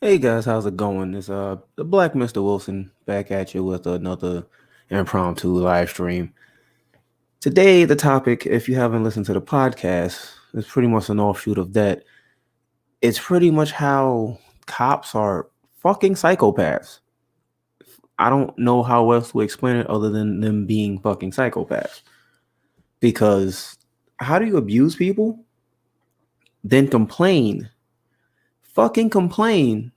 Hey guys, how's it going? It's the Black Mr.Wilson back at you with another impromptu live stream. Today, the topic, if you haven't listened to the podcast, is pretty much an offshoot of that. It's pretty much how cops are fucking psychopaths. I don't know how else to explain it other than them being fucking psychopaths. Because how do you abuse people, then fucking complain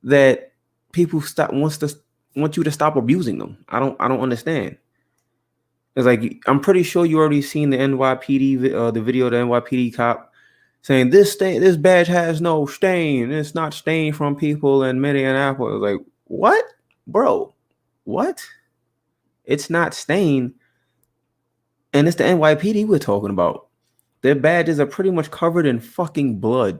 that people want you to stop abusing them? I don't understand. It's like I'm pretty sure you already seen the NYPD the video of the NYPD cop saying this badge has no stain. It's not stained from people in Minneapolis. Like what, bro? What? It's not stained, and it's the NYPD we're talking about. Their badges are pretty much covered in fucking blood.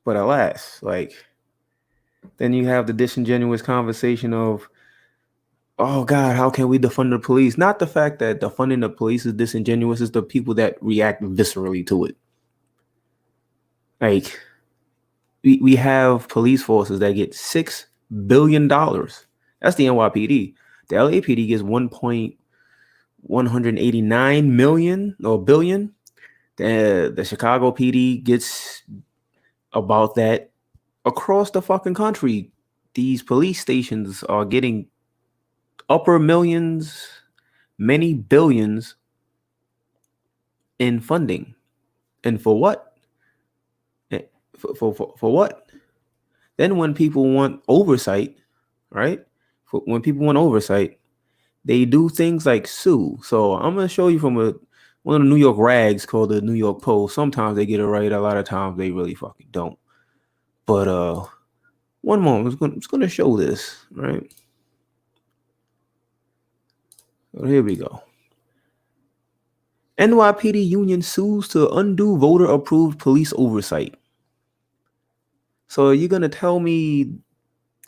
But alas, like then you have the disingenuous conversation of, oh God, how can we defund the police? Not the fact that defunding the police is disingenuous, it's the people that react viscerally to it. Like we have police forces that get $6 billion. That's the NYPD. The LAPD gets 1.189 million or billion. The Chicago PD gets about that. Across the fucking country, these police stations are getting upper millions, many billions in funding. And for what? For what? Then when people want oversight, right? When people want oversight, they do things like sue. So I'm gonna show you from one of the New York rags called the New York Post. Sometimes they get it right, a lot of times they really fucking don't. But one moment, I'm just gonna show this, right? So here we go. NYPD union sues to undo voter-approved police oversight. So you're gonna tell me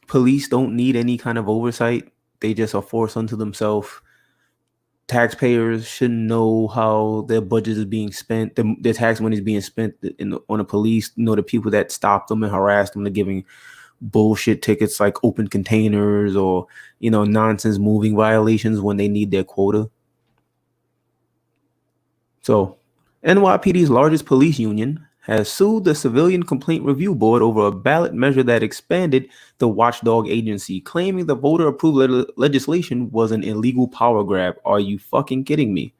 police don't need any kind of oversight? They just are forced unto themselves. Taxpayers shouldn't know how their budget is being spent. Their tax money is being spent on the police. The people that stop them and harass them, they're giving bullshit tickets like open containers or nonsense moving violations when they need their quota. So NYPD's largest police union has sued the Civilian Complaint Review Board over a ballot measure that expanded the watchdog agency, claiming the voter-approved legislation was an illegal power grab. Are you fucking kidding me?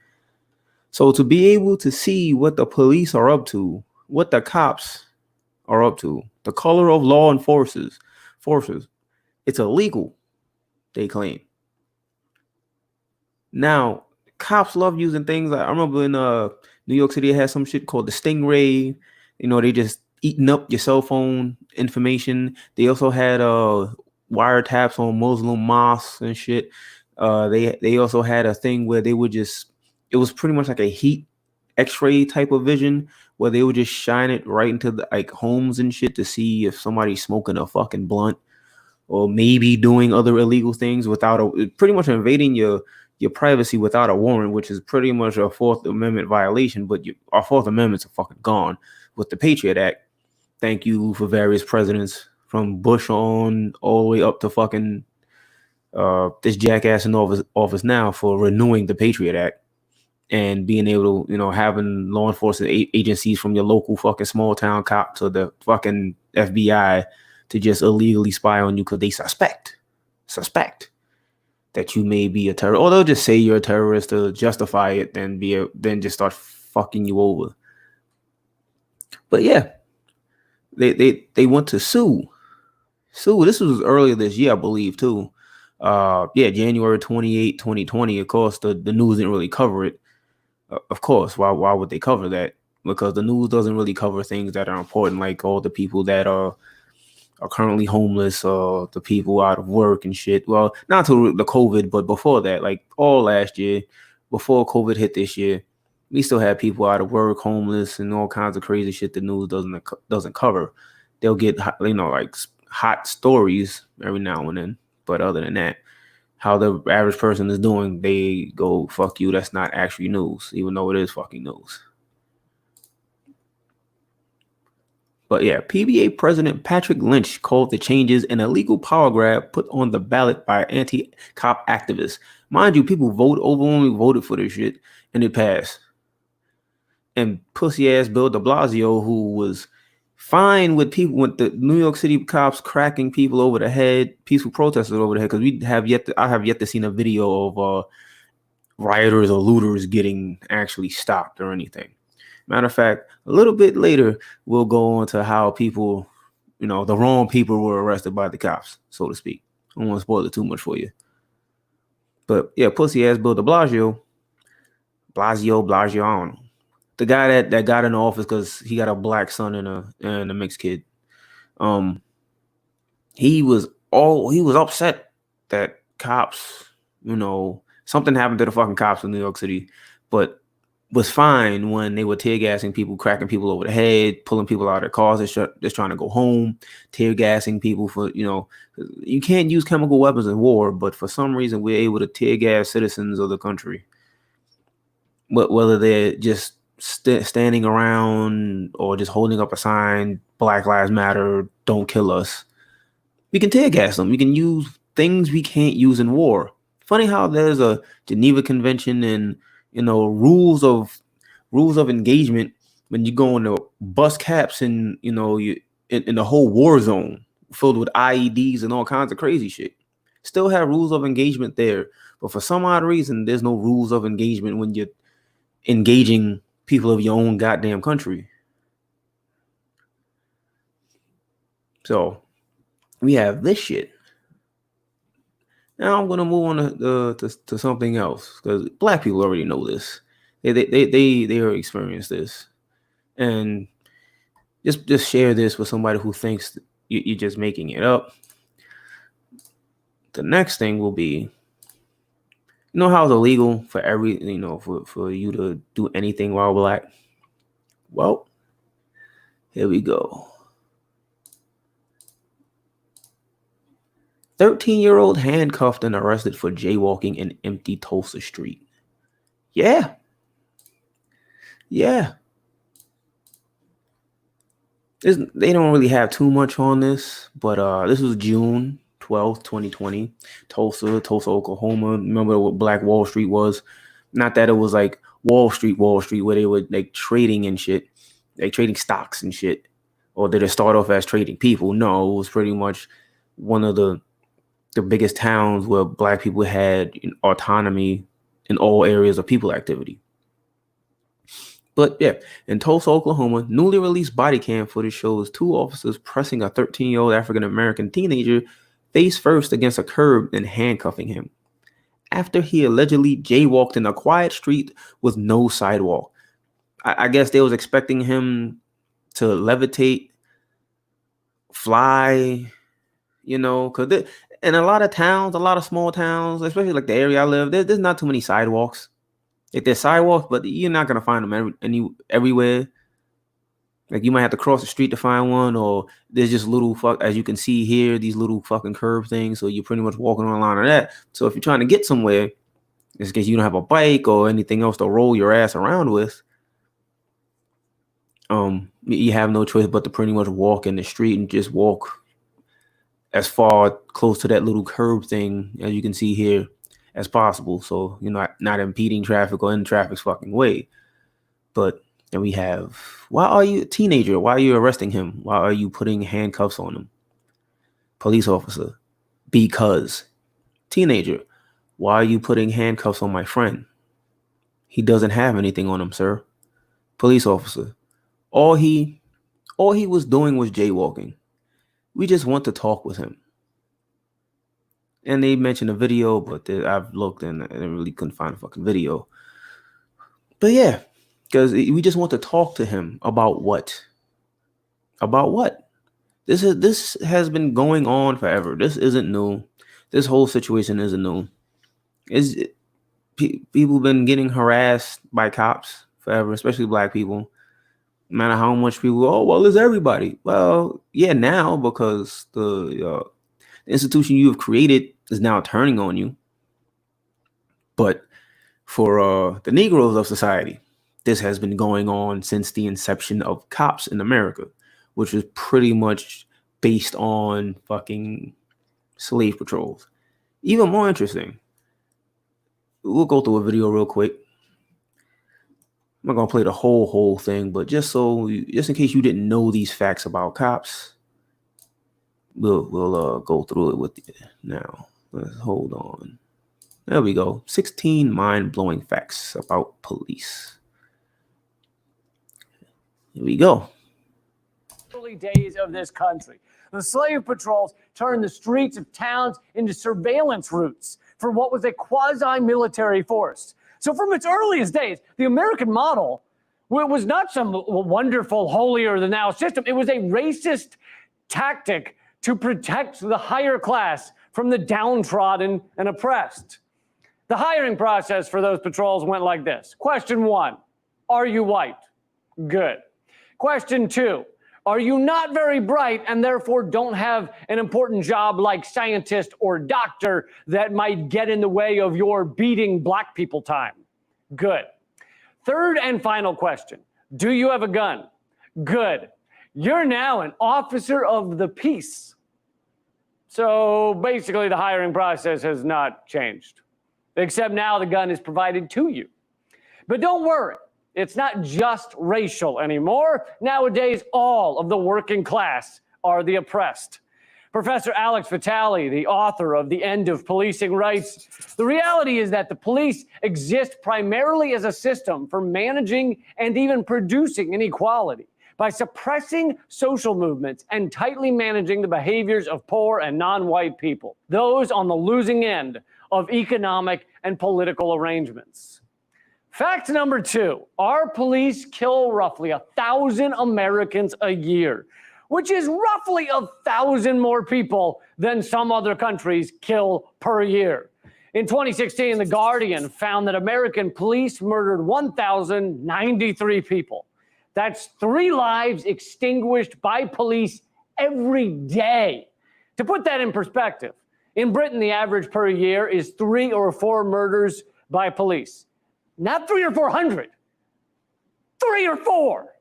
So to be able to see what the police are up to, what the cops are up to, the color of law enforcers, it's illegal, they claim. Now, cops love using things like, I remember in New York City, it had some shit called the Stingray. They just eating up your cell phone information. They also had wiretaps on Muslim mosques and shit. They also had a thing where they would it was pretty much like a heat X-ray type of vision where they would just shine it right into the like homes and shit to see if somebody's smoking a fucking blunt or maybe doing other illegal things pretty much invading your privacy without a warrant, which is pretty much a Fourth Amendment violation. But our Fourth Amendments are fucking gone with the Patriot Act. Thank you for various presidents from Bush on all the way up to fucking this jackass in office now for renewing the Patriot Act and being able to, having law enforcement agencies from your local fucking small town cop to the fucking FBI to just illegally spy on you because they suspect that you may be a terrorist, or they'll just say you're a terrorist to justify it, then just start fucking you over. But yeah, they want to sue. This was earlier this year, I believe, too. January 28, 2020. Of course, the news didn't really cover it. Of course, why would they cover that? Because the news doesn't really cover things that are important, like all the people that are currently homeless, or the people out of work and shit. Well, not to the COVID, but before that, like all last year, before COVID hit this year, we still had people out of work, homeless, and all kinds of crazy shit the news doesn't cover. They'll get like hot stories every now and then, but other than that, how the average person is doing, they go, fuck you, that's not actually news, even though it is fucking news. But yeah, PBA President Patrick Lynch called the changes an illegal power grab put on the ballot by anti-cop activists. Mind you, people overwhelmingly voted for this shit, and it passed. And pussy ass Bill de Blasio, who was fine with people, with the New York City cops cracking people over the head, peaceful protesters over the head, because I have yet to see a video of rioters or looters getting actually stopped or anything. Matter of fact, a little bit later, we'll go on to how people, the wrong people were arrested by the cops, so to speak. I don't want to spoil it too much for you. But yeah, pussy ass Bill de Blasio, I don't know. The guy that got in the office because he got a black son and a mixed kid. He was upset that cops, something happened to the fucking cops in New York City, but was fine when they were tear gassing people, cracking people over the head, pulling people out of their cars just trying to go home, tear gassing people for, you can't use chemical weapons in war, but for some reason we're able to tear gas citizens of the country. But whether they're just standing around or just holding up a sign, Black Lives Matter, don't kill us, we can tear gas them. We can use things we can't use in war. Funny how there's a Geneva Convention and rules of engagement when you go into bust caps and you in the whole war zone filled with IEDs and all kinds of crazy shit. Still have rules of engagement there, but for some odd reason, there's no rules of engagement when you're engaging people of your own goddamn country. So we have this shit. Now I'm gonna move on to something else because black people already know this. They already experienced this, and just share this with somebody who thinks you're just making it up. The next thing will be, how it's illegal for for you to do anything while black. Well, here we go. 13-year-old handcuffed and arrested for jaywalking in empty Tulsa street. Yeah. They don't really have too much on this, but this was June 12th, 2020. Tulsa, Oklahoma. Remember what Black Wall Street was? Not that it was like Wall Street, where they were like trading and shit, like trading stocks and shit. Or did it start off as trading people? No, it was pretty much one of the biggest towns where black people had autonomy in all areas of people activity. But yeah, in Tulsa, Oklahoma, newly released body cam footage shows two officers pressing a 13-year-old African-American teenager face first against a curb and handcuffing him after he allegedly jaywalked in a quiet street with no sidewalk. I guess they was expecting him to levitate, fly, because in a lot of towns, a lot of small towns, especially like the area I live, there's not too many sidewalks. Like there's sidewalks, but you're not gonna find them everywhere. Like you might have to cross the street to find one, or there's just little as you can see here, these little fucking curb things. So you're pretty much walking on a line of that. So if you're trying to get somewhere, just in case you don't have a bike or anything else to roll your ass around with, you have no choice but to pretty much walk in the street and just walk as far close to that little curb thing as you can see here as possible, so you're not impeding traffic or in traffic's fucking way. But then we have, why are you a teenager? Why are you arresting him? Why are you putting handcuffs on him? Police officer, because. Teenager, why are you putting handcuffs on my friend? He doesn't have anything on him, sir. Police officer, all he was doing was jaywalking. We just want to talk with him. And they mentioned a video, but I've looked and I really couldn't find a fucking video. But yeah, because we just want to talk to him about what? About what? This has been going on forever. This isn't new. This whole situation isn't new. People been getting harassed by cops forever, especially black people. No matter how much people, it's everybody. Well, yeah, now because the institution you have created is now turning on you. But for the Negroes of society, this has been going on since the inception of cops in America. which was pretty much based on fucking slave patrols. Even more interesting. We'll go through a video real quick. I'm not gonna play the whole thing, but just in case you didn't know these facts about cops, we'll go through it with you now. Let's hold on. There we go. 16 mind-blowing facts about police. Here we go. Early days of this country, the slave patrols turned the streets of towns into surveillance routes for what was a quasi-military force. So from its earliest days, the American model was not some wonderful, holier-than-thou system. It was a racist tactic to protect the higher class from the downtrodden and oppressed. The hiring process for those patrols went like this. Question 1, are you white? Good. Question 2, are you not very bright and therefore don't have an important job like scientist or doctor that might get in the way of your beating black people time? Good. Third and final question, do you have a gun? Good. You're now an officer of the peace. So basically the hiring process has not changed, except now the gun is provided to you. But don't worry. It's not just racial anymore. Nowadays, all of the working class are the oppressed. Professor Alex Vitale, the author of The End of Policing, writes, the reality is that the police exist primarily as a system for managing and even producing inequality by suppressing social movements and tightly managing the behaviors of poor and non-white people, those on the losing end of economic and political arrangements. Fact number 2, our police kill roughly 1,000 Americans a year, which is roughly 1,000 more people than some other countries kill per year. In 2016, The Guardian found that American police murdered 1,093 people. That's 3 lives extinguished by police every day. To put that in perspective, in Britain, the average per year is 3 or 4 murders by police. Not 300 or 400, 3 or 4.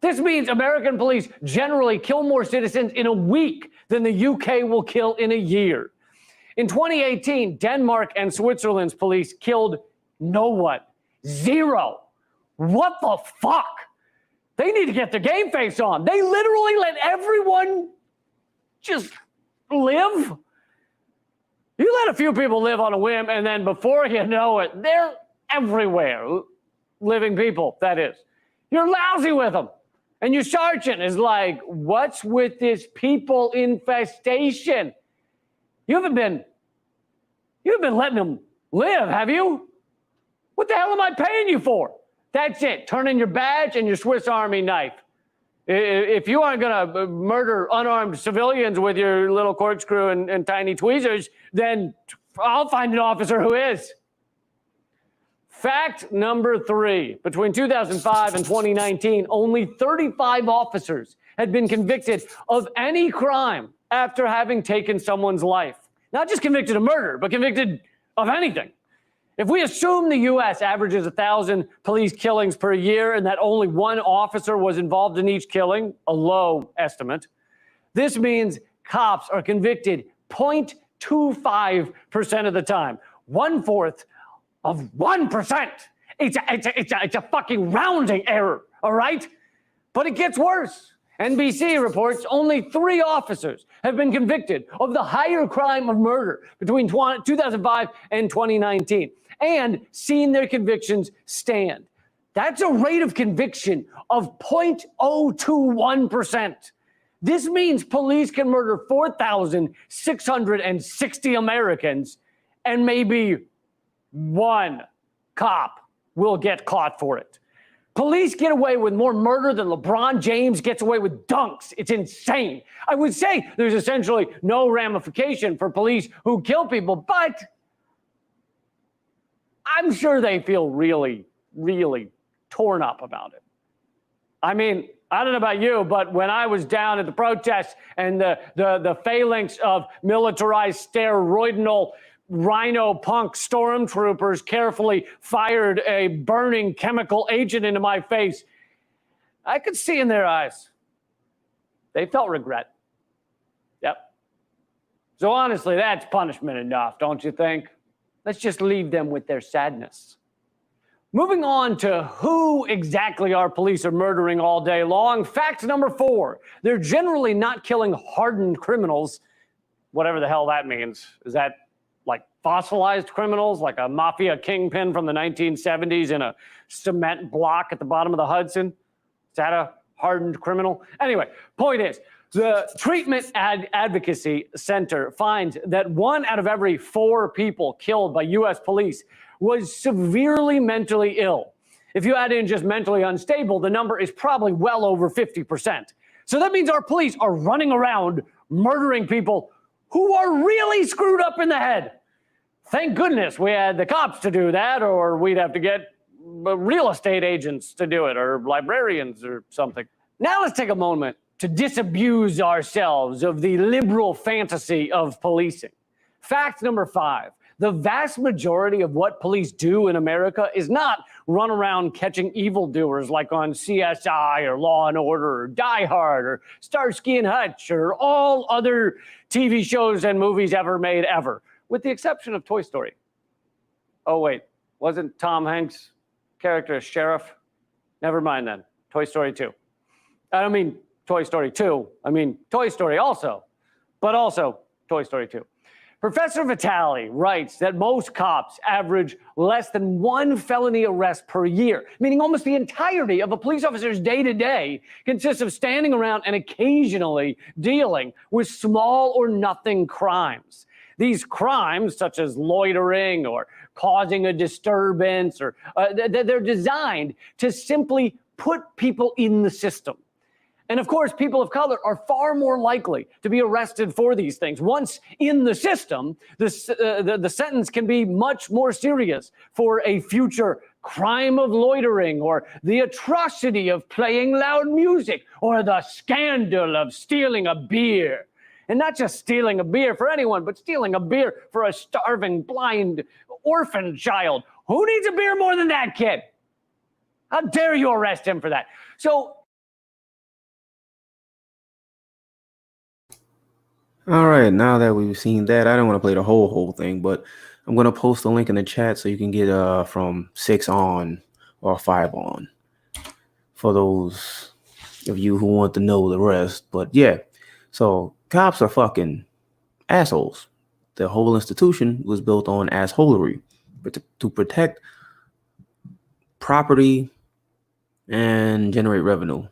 This means American police generally kill more citizens in a week than the UK will kill in a year. In 2018, Denmark and Switzerland's police killed no one. 0. What the fuck? They need to get their game face on. They literally let everyone just live. You let a few people live on a whim, and then before you know it, they're everywhere. Living people, that is. You're lousy with them. And your sergeant is like, what's with this people infestation? You haven't been letting them live, have you? What the hell am I paying you for? That's it. Turn in your badge and your Swiss Army knife. If you aren't going to murder unarmed civilians with your little corkscrew and tiny tweezers, then I'll find an officer who is. Fact number 3, between 2005 and 2019, only 35 officers had been convicted of any crime after having taken someone's life. Not just convicted of murder, but convicted of anything. If we assume the U.S. averages 1,000 police killings per year and that only 1 officer was involved in each killing, a low estimate, this means cops are convicted 0.25% of the time, 1/4 of 1%. It's a fucking rounding error, all right? But it gets worse. NBC reports only 3 officers have been convicted of the higher crime of murder between 2005 and 2019 and seen their convictions stand. That's a rate of conviction of 0.021%. This means police can murder 4,660 Americans and maybe 1 cop will get caught for it. Police get away with more murder than LeBron James gets away with dunks. It's insane. I would say there's essentially no ramification for police who kill people, but I'm sure they feel really, really torn up about it. I mean, I don't know about you, but when I was down at the protests and the phalanx of militarized steroidal rhino punk stormtroopers carefully fired a burning chemical agent into my face, I could see in their eyes They felt regret. Yep. So honestly, that's punishment enough, don't you think? Let's just leave them with their sadness. Moving on to who exactly our police are murdering all day long. Fact number 4, they're generally not killing hardened criminals, whatever the hell that means. Is that like fossilized criminals, like a mafia kingpin from the 1970s in a cement block at the bottom of the Hudson? Is that a hardened criminal? Anyway, point is, the Treatment Advocacy Center finds that 1 out of every 4 people killed by U.S. police was severely mentally ill. If you add in just mentally unstable, the number is probably well over 50%. So that means our police are running around murdering people who are really screwed up in the head. Thank goodness we had the cops to do that, or we'd have to get real estate agents to do it, or librarians or something. Now let's take a moment to disabuse ourselves of the liberal fantasy of policing. Fact number 5. The vast majority of what police do in America is not run around catching evildoers like on CSI or Law and Order or Die Hard or Starsky and Hutch or all other TV shows and movies ever made ever, with the exception of Toy Story. Oh, wait, wasn't Tom Hanks' character a sheriff? Never mind then. Toy Story 2. I don't mean Toy Story 2. I mean Toy Story also, but also Toy Story 2. Professor Vitale writes that most cops average less than 1 felony arrest per year, meaning almost the entirety of a police officer's day-to-day consists of standing around and occasionally dealing with small or nothing crimes. These crimes, such as loitering or causing a disturbance, or they're designed to simply put people in the system. And of course, people of color are far more likely to be arrested for these things. Once in the system, the sentence can be much more serious for a future crime of loitering, or the atrocity of playing loud music, or the scandal of stealing a beer. And not just stealing a beer for anyone, but stealing a beer for a starving, blind, orphan child. Who needs a beer more than that kid? How dare you arrest him for that? So, All right, now that we've seen that, I don't want to play the whole thing, but I'm gonna post a link in the chat so you can get from 6 on or 5 on for those of you who want to know the rest. But yeah, so cops are fucking assholes. The whole institution was built on assholery, but to protect property and generate revenue.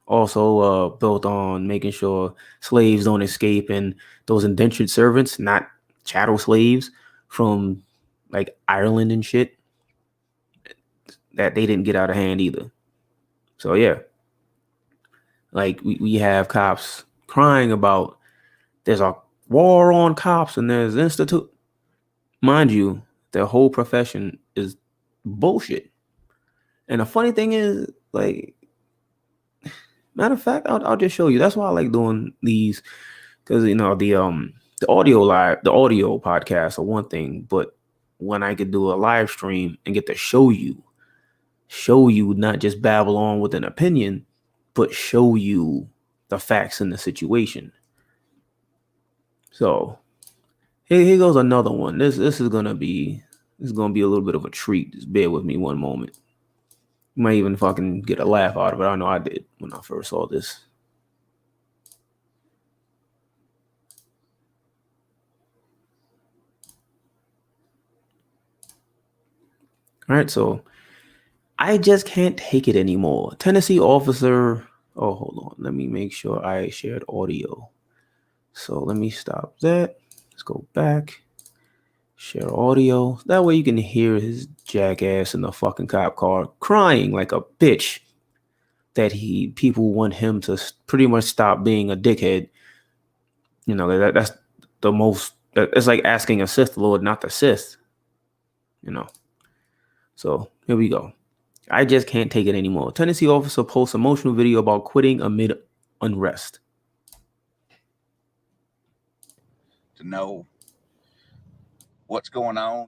Also built on making sure slaves don't escape, and those indentured servants, not chattel slaves from like Ireland and shit, that they didn't get out of hand either. So yeah, like we have cops crying about there's a war on cops and there's institute. Mind you, their whole profession is bullshit. And the funny thing is, like, matter of fact, I'll just show you. That's why I like doing these, because the audio podcast are one thing, but when I could do a live stream and get to show you, not just babble on with an opinion, but show you the facts in the situation. So here goes another one. This is gonna be a little bit of a treat. Just bear with me one moment. You might even fucking get a laugh out of it. I know I did when I first saw this. All right, so I just can't take it anymore. Tennessee officer. Oh, hold on. Let me make sure I shared audio. So let me stop that. Let's go back. Share audio. That way you can hear his jackass in the fucking cop car crying like a bitch that people want him to pretty much stop being a dickhead. You know, that's the most, it's like asking a Sith Lord not to Sith. You know. So here we go. I just can't take it anymore. Tennessee officer posts emotional video about quitting amid unrest. To know what's going on.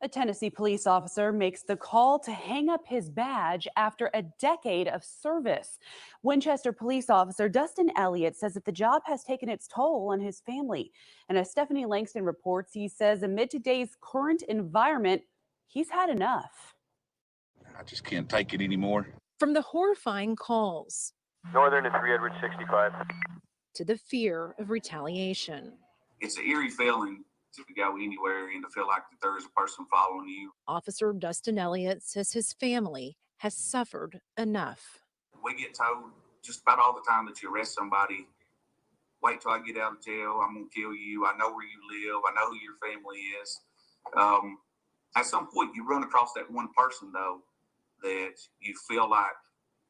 A Tennessee police officer makes the call to hang up his badge after a decade of service. Winchester police officer Dustin Elliott says that the job has taken its toll on his family. And as Stephanie Langston reports, he says amid today's current environment, he's had enough. I just can't take it anymore. From the horrifying calls, Northern to 3 Edward 65, to the fear of retaliation. It's an eerie feeling to go anywhere and to feel like that there is a person following you. Officer Dustin Elliott says his family has suffered enough. We get told just about all the time that you arrest somebody, wait till I get out of jail, I'm going to kill you, I know where you live, I know who your family is. At some point you run across that one person, though, that you feel like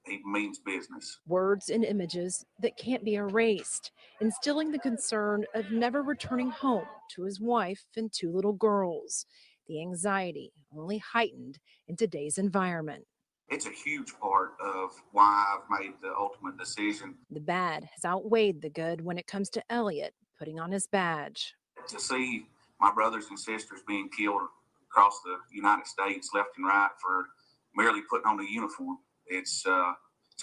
he means business. Words and images that can't be erased, instilling the concern of never returning home to his wife and 2 little girls. The anxiety only heightened in today's environment. It's a huge part of why I've made the ultimate decision. The bad has outweighed the good when it comes to Elliott putting on his badge. To see my brothers and sisters being killed across the United States left and right for merely putting on a uniform, it's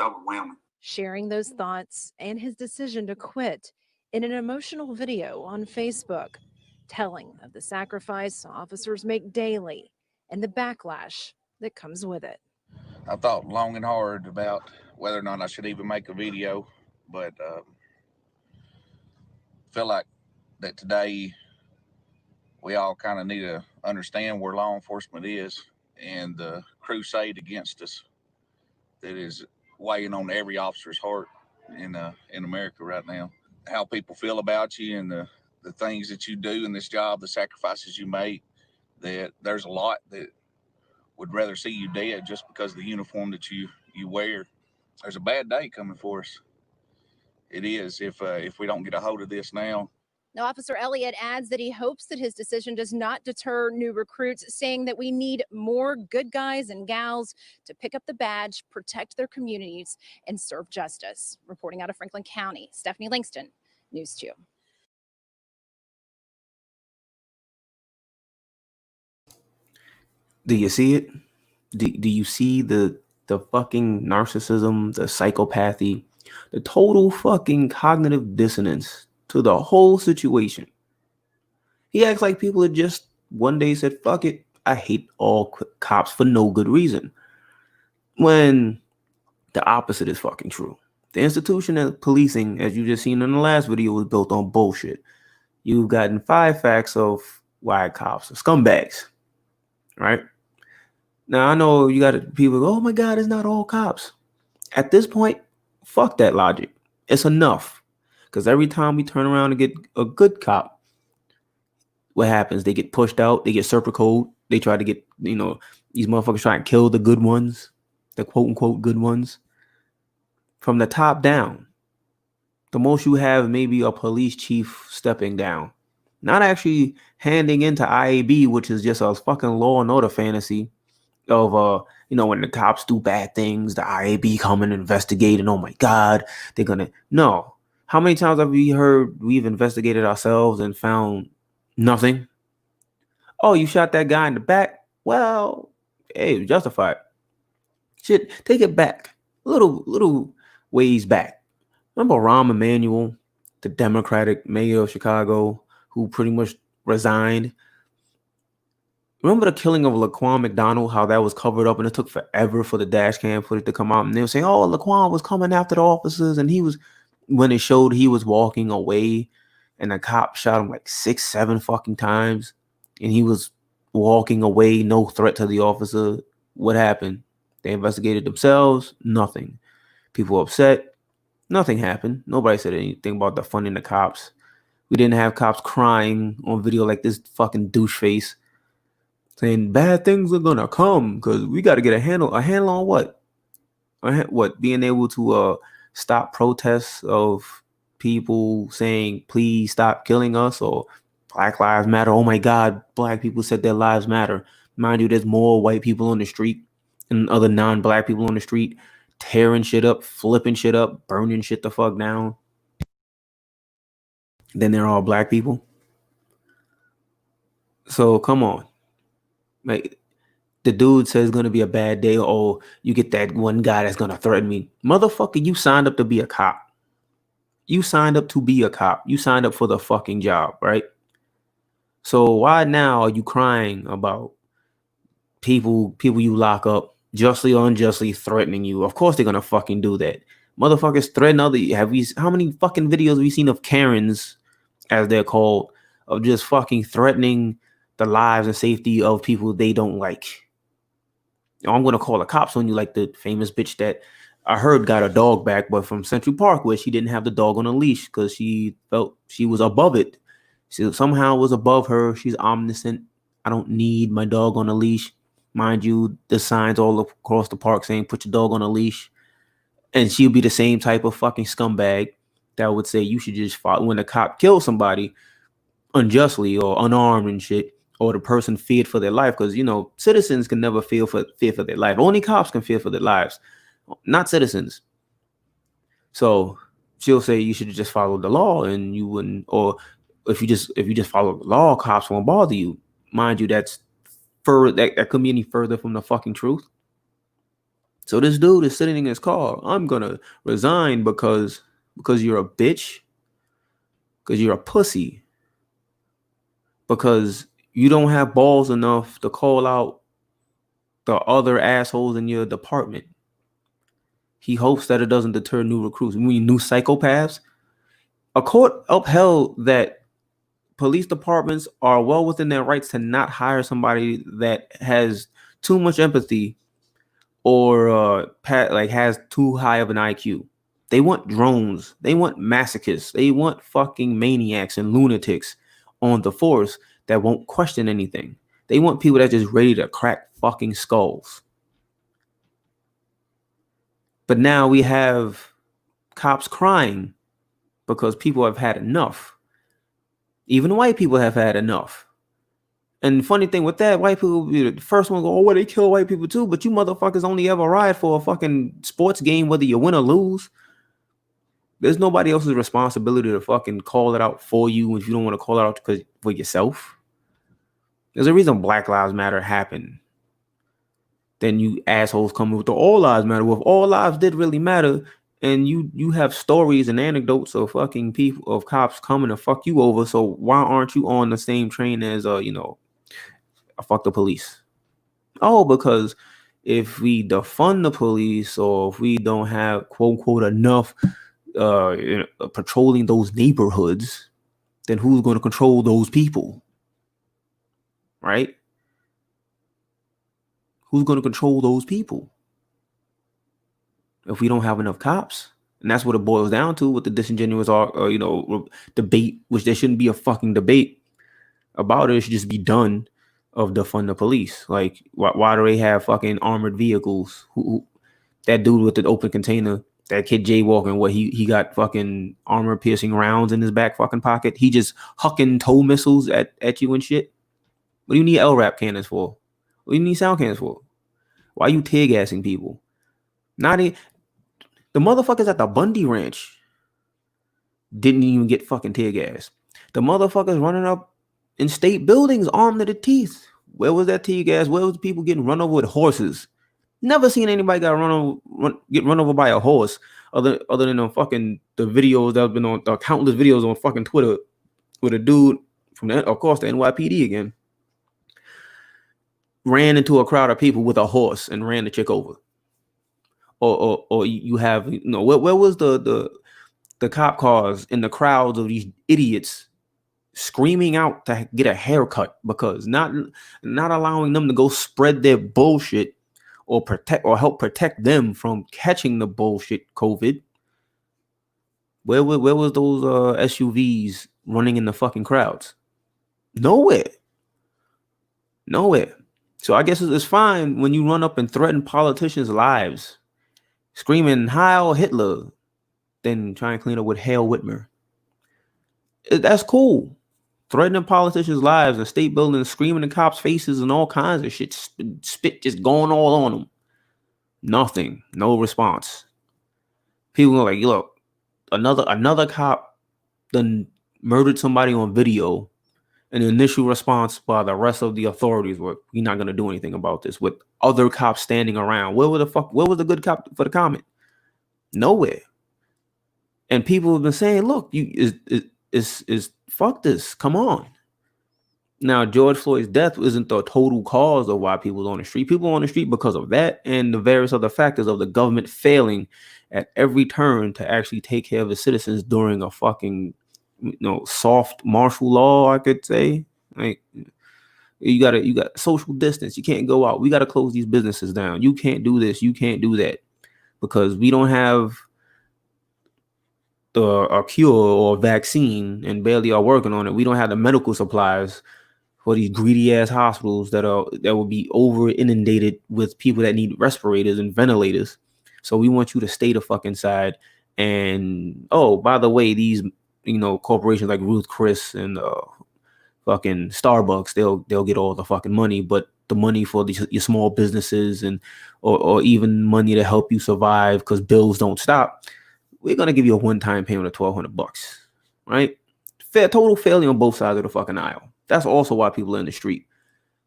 overwhelming. Sharing those thoughts and his decision to quit in an emotional video on Facebook, telling of the sacrifice officers make daily and the backlash that comes with it. I thought long and hard about whether or not I should even make a video, but feel like that today we all kind of need to understand where law enforcement is and the crusade against us that is weighing on every officer's heart in America right now. How people feel about you and the things that you do in this job, the sacrifices you make, that there's a lot that would rather see you dead just because of the uniform that you wear. There's a bad day coming for us. It is if we don't get a hold of this now. Now, Officer Elliott adds that he hopes that his decision does not deter new recruits, saying that we need more good guys and gals to pick up the badge, protect their communities, and serve justice. Reporting out of Franklin County, Stephanie Langston, News 2. Do you see it? Do you see the fucking narcissism, the psychopathy, the total fucking cognitive dissonance to the whole situation? He acts like people had just one day said, fuck it, I hate all cops for no good reason. When the opposite is fucking true. The institution of policing, as you just seen in the last video, was built on bullshit. You've gotten 5 facts of why cops are scumbags, right? Now, I know you got people go, oh my God, it's not all cops. At this point, fuck that logic. It's enough. Because every time we turn around and get a good cop, what happens? They get pushed out. They get serpicoed. They try to get, these motherfuckers try and kill the good ones, the quote unquote good ones. From the top down, the most you have maybe a police chief stepping down. Not actually handing into IAB, which is just a fucking Law and Order fantasy of, when the cops do bad things, the IAB come and investigate, and oh my God, they're gonna, no. How many times have we heard we've investigated ourselves and found nothing? Oh, you shot that guy in the back? Well, hey, it was justified. Shit, take it back. Little ways back. Remember Rahm Emanuel, the Democratic mayor of Chicago, who pretty much resigned? Remember the killing of Laquan McDonald, how that was covered up and it took forever for the dash cam footage to come out, and they were saying, oh, Laquan was coming after the officers, and he was, when it showed he was walking away and the cop shot him like 6-7 fucking times and he was walking away, no threat to the officer. What happened? They investigated themselves, nothing. People upset, nothing happened. Nobody said anything about defunding the cops. We didn't have cops crying on video like this fucking douche face saying bad things are gonna come because we got to get a handle on what? What? Being able to stop protests of people saying, please stop killing us, or Black Lives Matter. Oh my God, black people said their lives matter. Mind you, there's more white people on the street and other non-black people on the street tearing shit up, flipping shit up, burning shit the fuck down. Then they're all black people. So come on. Like, the dude says it's gonna be a bad day, or you get that one guy that's gonna threaten me. Motherfucker, you signed up to be a cop. You signed up to be a cop. You signed up for the fucking job, right? So why now are you crying about people you lock up justly or unjustly threatening you? Of course they're gonna fucking do that. Motherfuckers threaten other. How many fucking videos have we seen of Karens, as they're called, of just fucking threatening the lives and safety of people they don't like? I'm gonna call the cops on you, like the famous bitch that I heard got a dog back, but from Central Park, where she didn't have the dog on a leash because she felt she was above it. She somehow was above her. She's omniscient. I don't need my dog on a leash. Mind you, the signs all across the park saying put your dog on a leash. And she'll be the same type of fucking scumbag that would say you should just follow when a cop kills somebody unjustly or unarmed and shit, or the person feared for their life, because citizens can never fear for their life. Only cops can fear for their lives, not citizens. So she'll say you should just follow the law, and you wouldn't. Or if you just follow the law, cops won't bother you. Mind you, that's further that couldn't be any further from the fucking truth. So this dude is sitting in his car. I'm gonna resign because you're a bitch, because you're a pussy, because you don't have balls enough to call out the other assholes in your department. He hopes that it doesn't deter new recruits. I mean, new psychopaths. A court upheld that police departments are well within their rights to not hire somebody that has too much empathy or has too high of an IQ. They want drones. They want masochists. They want fucking maniacs and lunatics on the force that won't question anything. They want people that just ready to crack fucking skulls. But now we have cops crying because people have had enough. Even white people have had enough. And the funny thing with that, white people will be the first one to go, oh, well, they kill white people too. But you motherfuckers only ever ride for a fucking sports game, whether you win or lose. There's nobody else's responsibility to fucking call it out for you if you don't want to call it out for yourself. There's a reason Black Lives Matter happened. Then you assholes come with the all lives matter. Well, if all lives did really matter, and you have stories and anecdotes of fucking people, of cops coming to fuck you over, so why aren't you on the same train as fuck the police? Oh, because if we defund the police, or if we don't have quote unquote enough patrolling those neighborhoods, then who's going to control those people? Right? Who's going to control those people if we don't have enough cops? And that's what it boils down to with the disingenuous debate, which there shouldn't be a fucking debate about it. It should just be done of defund the police. Like, why do they have fucking armored vehicles? Who that dude with the open container, that kid jaywalking, what he got fucking armor piercing rounds in his back fucking pocket. He just hucking tow missiles at you and shit. What do you need LRAP cannons for? What do you need sound cannons for? Why are you tear gassing people? The motherfuckers at the Bundy Ranch didn't even get fucking tear gas. The motherfuckers running up in state buildings armed to the teeth. Where was that tear gas? Where was people getting run over with horses? Never seen anybody get run over by a horse other than the videos that have been on countless videos on fucking Twitter with a dude from the NYPD again ran into a crowd of people with a horse and ran the chick over. Or you have where was the cop cars in the crowds of these idiots screaming out to get a haircut because not allowing them to go spread their bullshit or help protect them from catching the bullshit COVID. Where was those SUVs running in the fucking crowds? Nowhere. So I guess it's fine when you run up and threaten politicians' lives, screaming Heil Hitler, then try and clean up with Hail Whitmer. That's cool. Threatening politicians' lives and state buildings, screaming in cops' faces and all kinds of shit, spit just going all on them. Nothing, no response. People are like, look, another cop done murdered somebody on video, An initial response by the rest of the authorities were, we're not going to do anything about this, with other cops standing around. Where was the good cop for the comment? Nowhere. And people have been saying, look, is fuck this. Come on. Now, George Floyd's death isn't the total cause of why people are on the street. People are on the street because of that and the various other factors of the government failing at every turn to actually take care of the citizens during a fucking, soft martial law, I could say. Like, you got social distance. You can't go out. We got to close these businesses down. You can't do this. You can't do that, because we don't have a cure or a vaccine and barely are working on it. We don't have the medical supplies for these greedy ass hospitals that will be over inundated with people that need respirators and ventilators. So we want you to stay the fuck inside. And by the way, these corporations like Ruth Chris and fucking Starbucks, they'll get all the fucking money, but the money for your small businesses and or even money to help you survive because bills don't stop, we're gonna give you a one-time payment of $1,200, right? Total failure on both sides of the fucking aisle. That's also why people are in the street,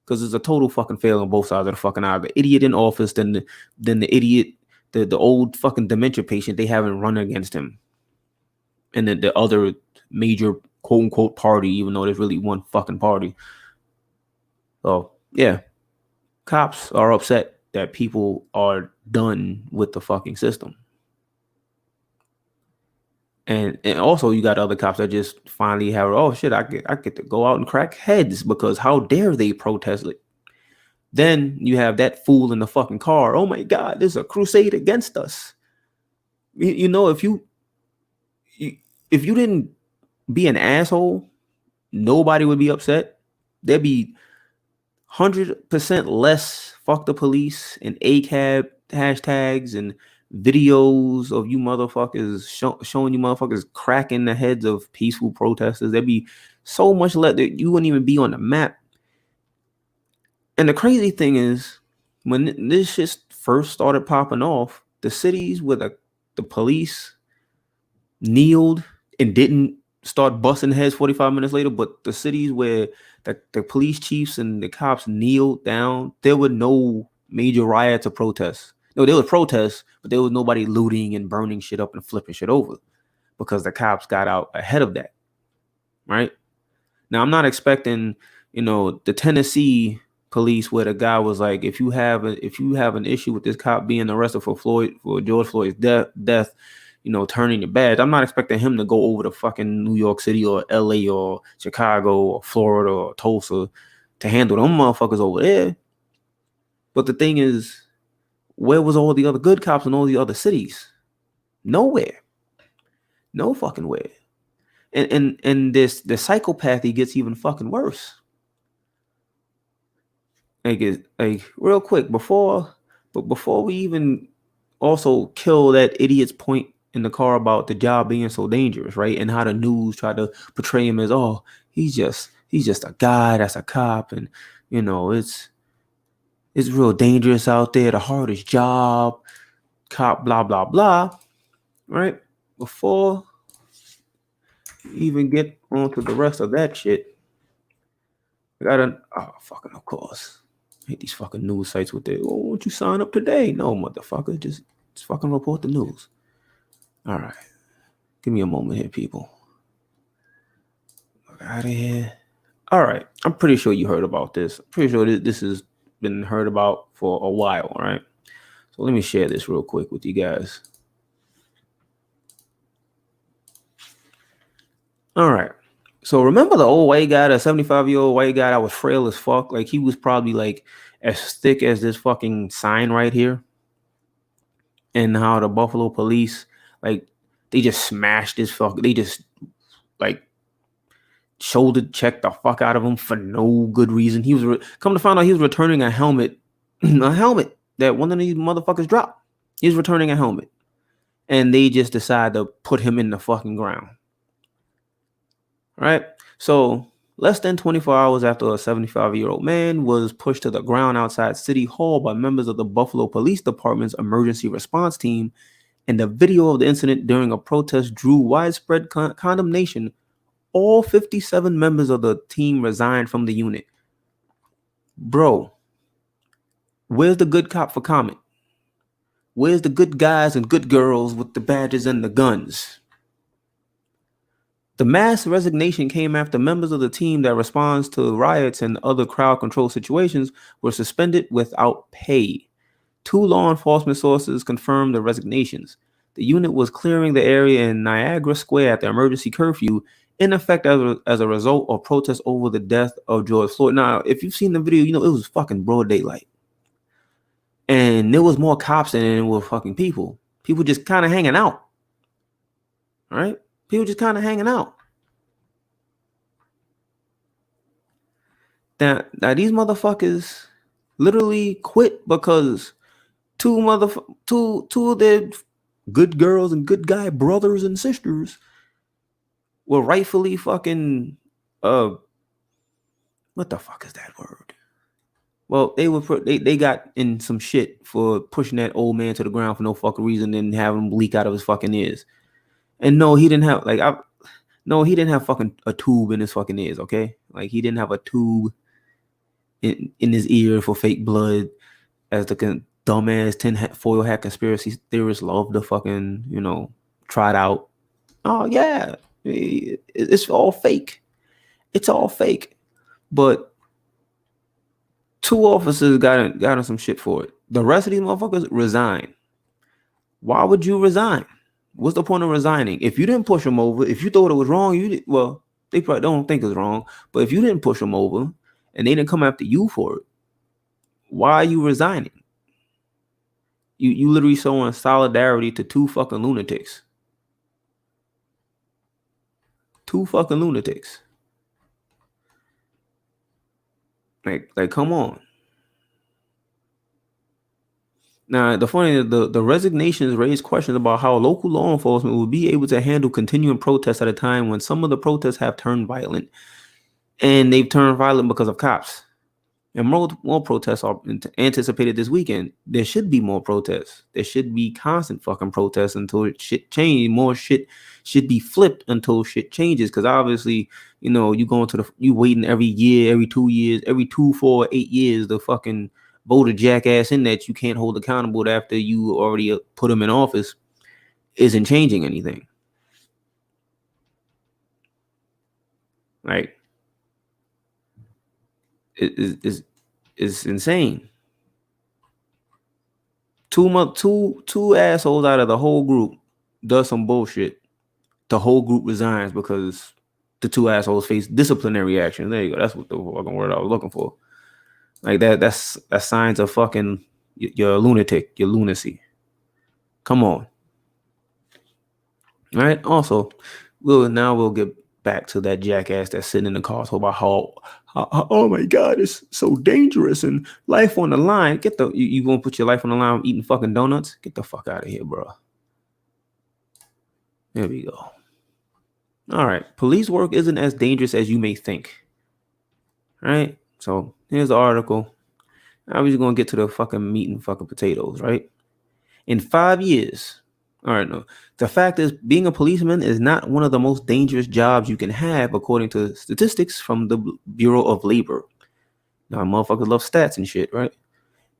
because it's a total fucking failure on both sides of the fucking aisle. The idiot in office, then the idiot, the old fucking dementia patient they haven't run against him, and then the other major quote unquote party, even though there's really one fucking party. So yeah, cops are upset that people are done with the fucking system. And also you got other cops that just finally have, oh shit, I get to go out and crack heads, because how dare they protest it? Then you have that fool in the fucking car. Oh my God, there's a crusade against us. If you didn't be an asshole, nobody would be upset. There'd be 100% less fuck the police and ACAB hashtags and videos of you motherfuckers showing you motherfuckers cracking the heads of peaceful protesters. There'd be so much less that you wouldn't even be on the map. And the crazy thing is, when this shit first started popping off, the cities where the police kneeled and didn't start busting heads 45 minutes later, but the cities where the police chiefs and the cops kneeled down, there were no major riots or protests. No, there was protests, but there was nobody looting and burning shit up and flipping shit over, because the cops got out ahead of that. Right? Now, I'm not expecting, the Tennessee police where the guy was like, if you have an issue with this cop being arrested for George Floyd's death, turning your badge. I'm not expecting him to go over to fucking New York City or LA or Chicago or Florida or Tulsa to handle them motherfuckers over there. But the thing is, where was all the other good cops in all the other cities? Nowhere. No fucking where. And the psychopathy gets even fucking worse. Like real quick, before we even also kill that idiot's point in the car about the job being so dangerous, right? And how the news try to portray him as, oh, he's just a guy that's a cop, and it's real dangerous out there, the hardest job, cop, blah blah blah, right? Before you even get onto the rest of that shit, I gotta fucking of course. I hate these fucking news sites with their, oh, won't you sign up today? No, motherfucker, just fucking report the news. All right. Give me a moment here, people. Get out of here. All right. I'm pretty sure you heard about this. I'm pretty sure this has been heard about for a while, right? So let me share this real quick with you guys. All right. So remember the old white guy, the 75-year-old white guy that was frail as fuck? Like, he was probably like as thick as this fucking sign right here. And how the Buffalo police, like, they just smashed this fuck. They just like shoulder checked the fuck out of him for no good reason. He was come to find out he was returning a helmet, that one of these motherfuckers dropped. He was returning a helmet, and they just decided to put him in the fucking ground. Right? So less than 24 hours after a 75-year-old man was pushed to the ground outside City Hall by members of the Buffalo Police Department's emergency response team, and the video of the incident during a protest drew widespread condemnation All 57 members of the team resigned from the unit. Bro, where's the good cop for comment? Where's the good guys and good girls with the badges and the guns? The mass resignation came after members of the team that responds to riots and other crowd control situations were suspended without pay. 2 law enforcement sources confirmed the resignations. The unit was clearing the area in Niagara Square at the emergency curfew, in effect as a result of protests over the death of George Floyd. Now, if you've seen the video, you know it was fucking broad daylight. And there was more cops than there were fucking people. People just kind of hanging out. All right? People just kind of hanging out. Now these motherfuckers literally quit because two of their good girls and good guy brothers and sisters were rightfully fucking what the fuck is that word? Well, they got in some shit for pushing that old man to the ground for no fucking reason and having him leak out of his fucking ears. And no, he didn't have he didn't have fucking a tube in his fucking ears, okay? Like he didn't have a tube in his ear for fake blood, as the dumbass tinfoil hat conspiracy theorists love to fucking, trot out. Oh yeah, it's all fake. It's all fake. But 2 officers got in some shit for it. The rest of these motherfuckers resign. Why would you resign? What's the point of resigning? If you didn't push them over, if you thought it was wrong, they probably don't think it's wrong. But if you didn't push them over and they didn't come after you for it, why are you resigning? You literally showing solidarity to 2 fucking lunatics. 2 fucking lunatics. Like, come on. Now, the funny is the resignations raised questions about how local law enforcement will be able to handle continuing protests at a time when some of the protests have turned violent. And they've turned violent because of cops. And more protests are anticipated this weekend. There should be more protests. There should be constant fucking protests until shit changes. More shit should be flipped until shit changes. Because obviously, you waiting every year, every 2 years, every 2, 4, 8 years to fucking vote a jackass in that you can't hold accountable after you already put him in office isn't changing anything. Right. It's insane. Two assholes out of the whole group does some bullshit. The whole group resigns because the 2 assholes face disciplinary action. There you go. That's what the fucking word I was looking for. Like that's signs of fucking you're a lunatic, your lunacy. Come on. All right. Also, we'll get back to that jackass that's sitting in the car talking about how oh my god, it's so dangerous and life on the line. You gonna put your life on the line eating fucking donuts? Get the fuck out of here, bro. There we go. All right. Police work isn't as dangerous as you may think. All right. So here's the article. Now we're just gonna get to the fucking meat and fucking potatoes, right? In 5 years. All right, no. The fact is, being a policeman is not one of the most dangerous jobs you can have, according to statistics from the Bureau of Labor. Now, motherfuckers love stats and shit, right?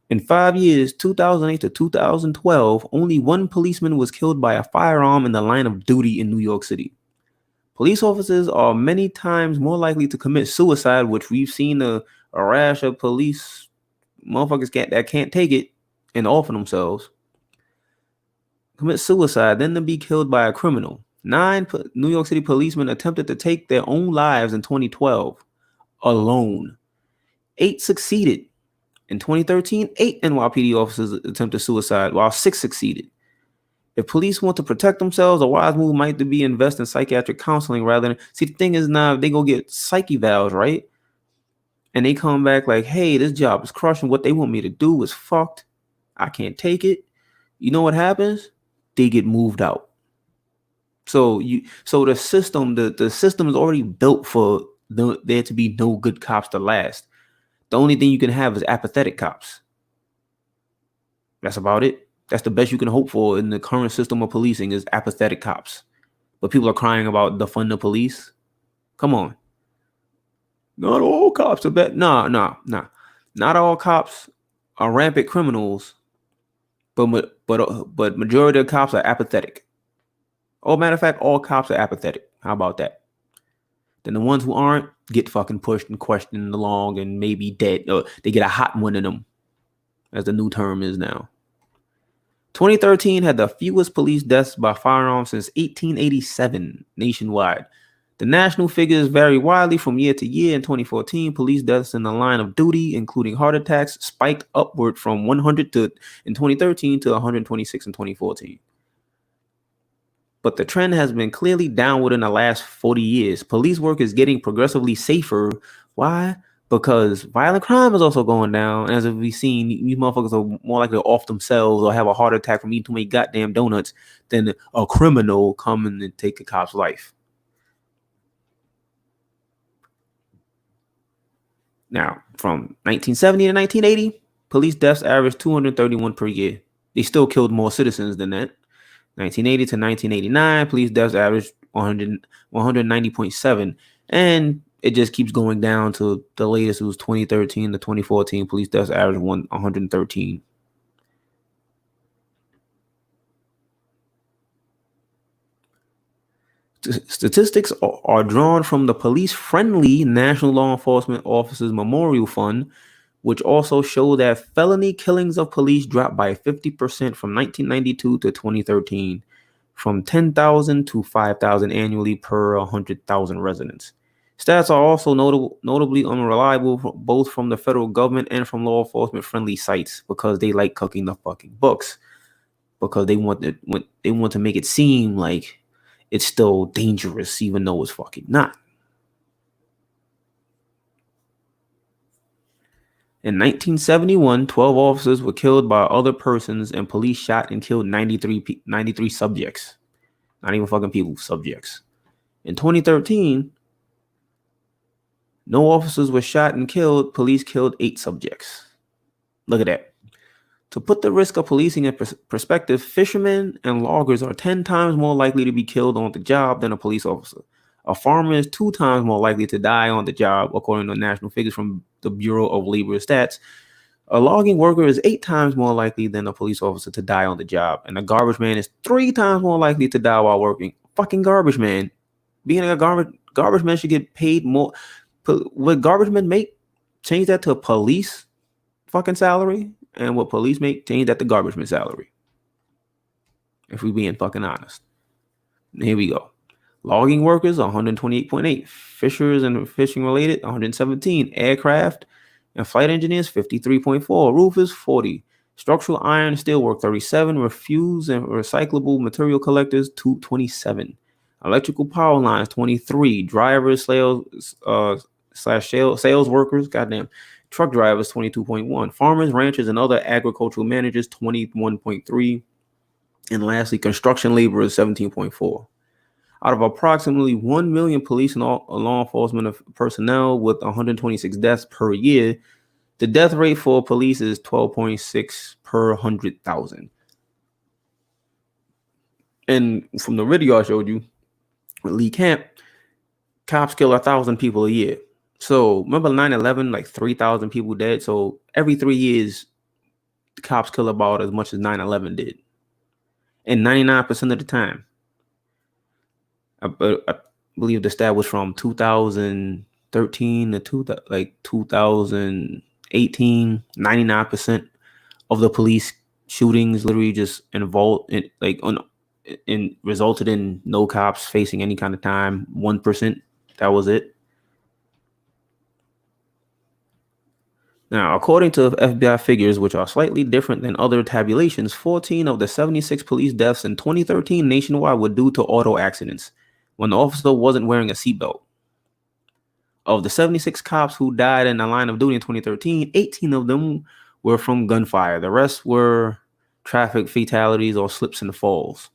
In 5 years, 2008 to 2012, only 1 policeman was killed by a firearm in the line of duty in New York City. Police officers are many times more likely to commit suicide, which we've seen a rash of police motherfuckers that can't take it and offer themselves. Commit suicide than to be killed by a criminal. 9 New York City policemen attempted to take their own lives in 2012 alone. 8 succeeded. In 2013, 8 NYPD officers attempted suicide, while 6 succeeded. If police want to protect themselves, a wise move might be invest in psychiatric counseling rather than... See, the thing is now, they go get psych evals, right? And they come back like, hey, this job is crushing. What they want me to do is fucked. I can't take it. You know what happens? They get moved out. So the system is already built for there to be no good cops to last. The only thing you can have is apathetic cops. That's about it. That's the best you can hope for in the current system of policing is apathetic cops. But people are crying about defund the police. Come on. Not all cops are bad. Nah. Not all cops are rampant criminals, but majority of cops are apathetic. Oh, matter of fact, all cops are apathetic. How about that? Then the ones who aren't get fucking pushed and questioned along and maybe dead. Or they get a hot one in them, as the new term is now. 2013 had the fewest police deaths by firearm since 1887 nationwide. The national figures vary widely from year to year. In 2014, police deaths in the line of duty, including heart attacks, spiked upward from 100 in 2013 to 126 in 2014. But the trend has been clearly downward in the last 40 years. Police work is getting progressively safer. Why? Because violent crime is also going down. As we've seen, these motherfuckers are more likely to off themselves or have a heart attack from eating too many goddamn donuts than a criminal coming and take a cop's life. Now, from 1970 to 1980, police deaths averaged 231 per year. They still killed more citizens than that. 1980 to 1989, police deaths averaged 190.7. And it just keeps going down to the latest. It was 2013 to 2014. Police deaths averaged 113. Statistics are drawn from the police-friendly National Law Enforcement Officers Memorial Fund, which also show that felony killings of police dropped by 50% from 1992 to 2013, from 10,000 to 5,000 annually per 100,000 residents. Stats are also notably unreliable, both from the federal government and from law enforcement-friendly sites, because they like cooking the fucking books, because they want to make it seem like it's still dangerous, even though it's fucking not. In 1971, 12 officers were killed by other persons, and police shot and killed 93 subjects. Not even fucking people, subjects. In 2013, no officers were shot and killed. Police killed 8 subjects. Look at that. To put the risk of policing in perspective, fishermen and loggers are 10 times more likely to be killed on the job than a police officer. A farmer is 2 times more likely to die on the job, according to national figures from the Bureau of Labor Stats. A logging worker is 8 times more likely than a police officer to die on the job. And a garbage man is 3 times more likely to die while working. Fucking garbage man. Being a garbage man should get paid more. What garbage men make, change that to a police fucking salary. And what police make, change that to garbage man salary. If we're being fucking honest. Here we go. Logging workers, 128.8. Fishers and fishing related, 117. Aircraft and flight engineers, 53.4. Roofers, 40. Structural iron and steelwork, 37. Refuse and recyclable material collectors, 227. Electrical power lines, 23. Drivers, sales workers, goddamn. Truck drivers, 22.1. Farmers, ranchers, and other agricultural managers, 21.3. And lastly, construction laborers, 17.4. Out of approximately 1 million police and law enforcement personnel with 126 deaths per year, the death rate for police is 12.6 per 100,000. And from the video I showed you, with Lee Camp, cops kill 1,000 people a year. So remember 9/11, like 3,000 people dead. So every 3 years, the cops kill about as much as 9/11 did. And 99% of the time. I believe the stat was from 2013 to 2018. 99% of the police shootings literally just resulted in no cops facing any kind of time. 1%, that was it. Now, according to FBI figures, which are slightly different than other tabulations, 14 of the 76 police deaths in 2013 nationwide were due to auto accidents when the officer wasn't wearing a seatbelt. Of the 76 cops who died in the line of duty in 2013, 18 of them were from gunfire. The rest were traffic fatalities or slips and falls.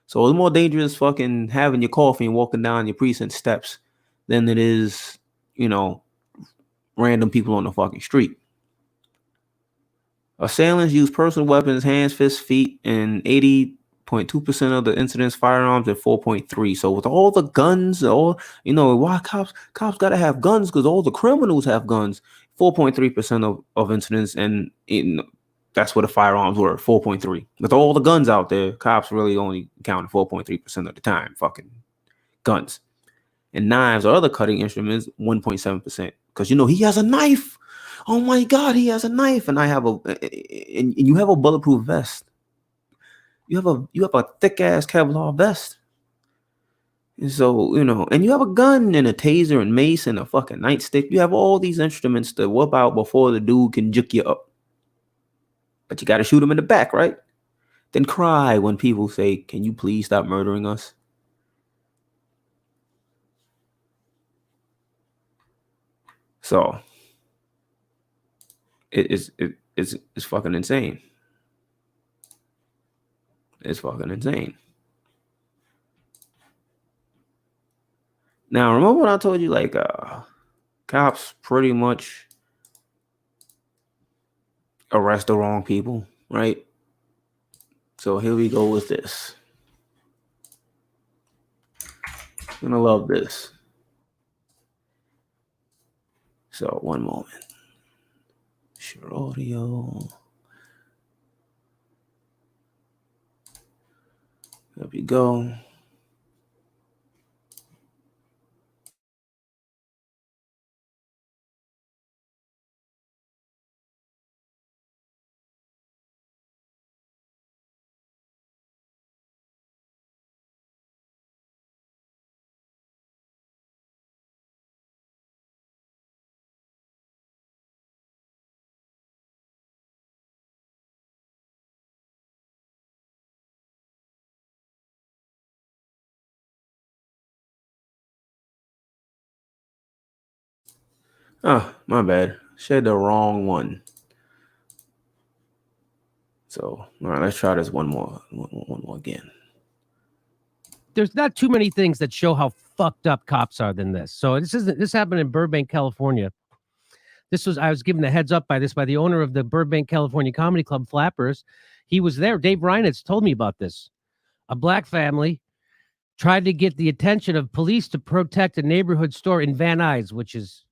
So it's more dangerous fucking having your coffee and walking down your precinct steps than it is, random people on the fucking street. Assailants use personal weapons, hands, fists, feet, and 80% 0.2% of the incidents firearms and 4.3. So with all the guns, why cops gotta have guns because all the criminals have guns. 4.3% of incidents, and that's what the firearms were, 4.3. With all the guns out there, cops really only counted 4.3% of the time. Fucking guns. And knives or other cutting instruments, 1.7%. Because he has a knife. Oh my God, he has a knife, and you have a bulletproof vest. You have a thick ass Kevlar vest. And so, and you have a gun and a taser and mace and a fucking nightstick. You have all these instruments to whip out before the dude can juke you up. But you got to shoot him in the back, right? Then cry when people say, "Can you please stop murdering us?" So it's fucking insane. It's fucking insane. Now, remember when I told you, like, cops pretty much arrest the wrong people, right? So here we go with this. I'm gonna love this. So one moment. Share audio. There we go. Oh, my bad. Shared the wrong one. So, all right, let's try this one more again. There's not too many things that show how fucked up cops are than this. So this happened in Burbank, California. I was given the heads up by the owner of the Burbank, California Comedy Club, Flappers. He was there. Dave Reinitz told me about this. A black family tried to get the attention of police to protect a neighborhood store in Van Nuys, which is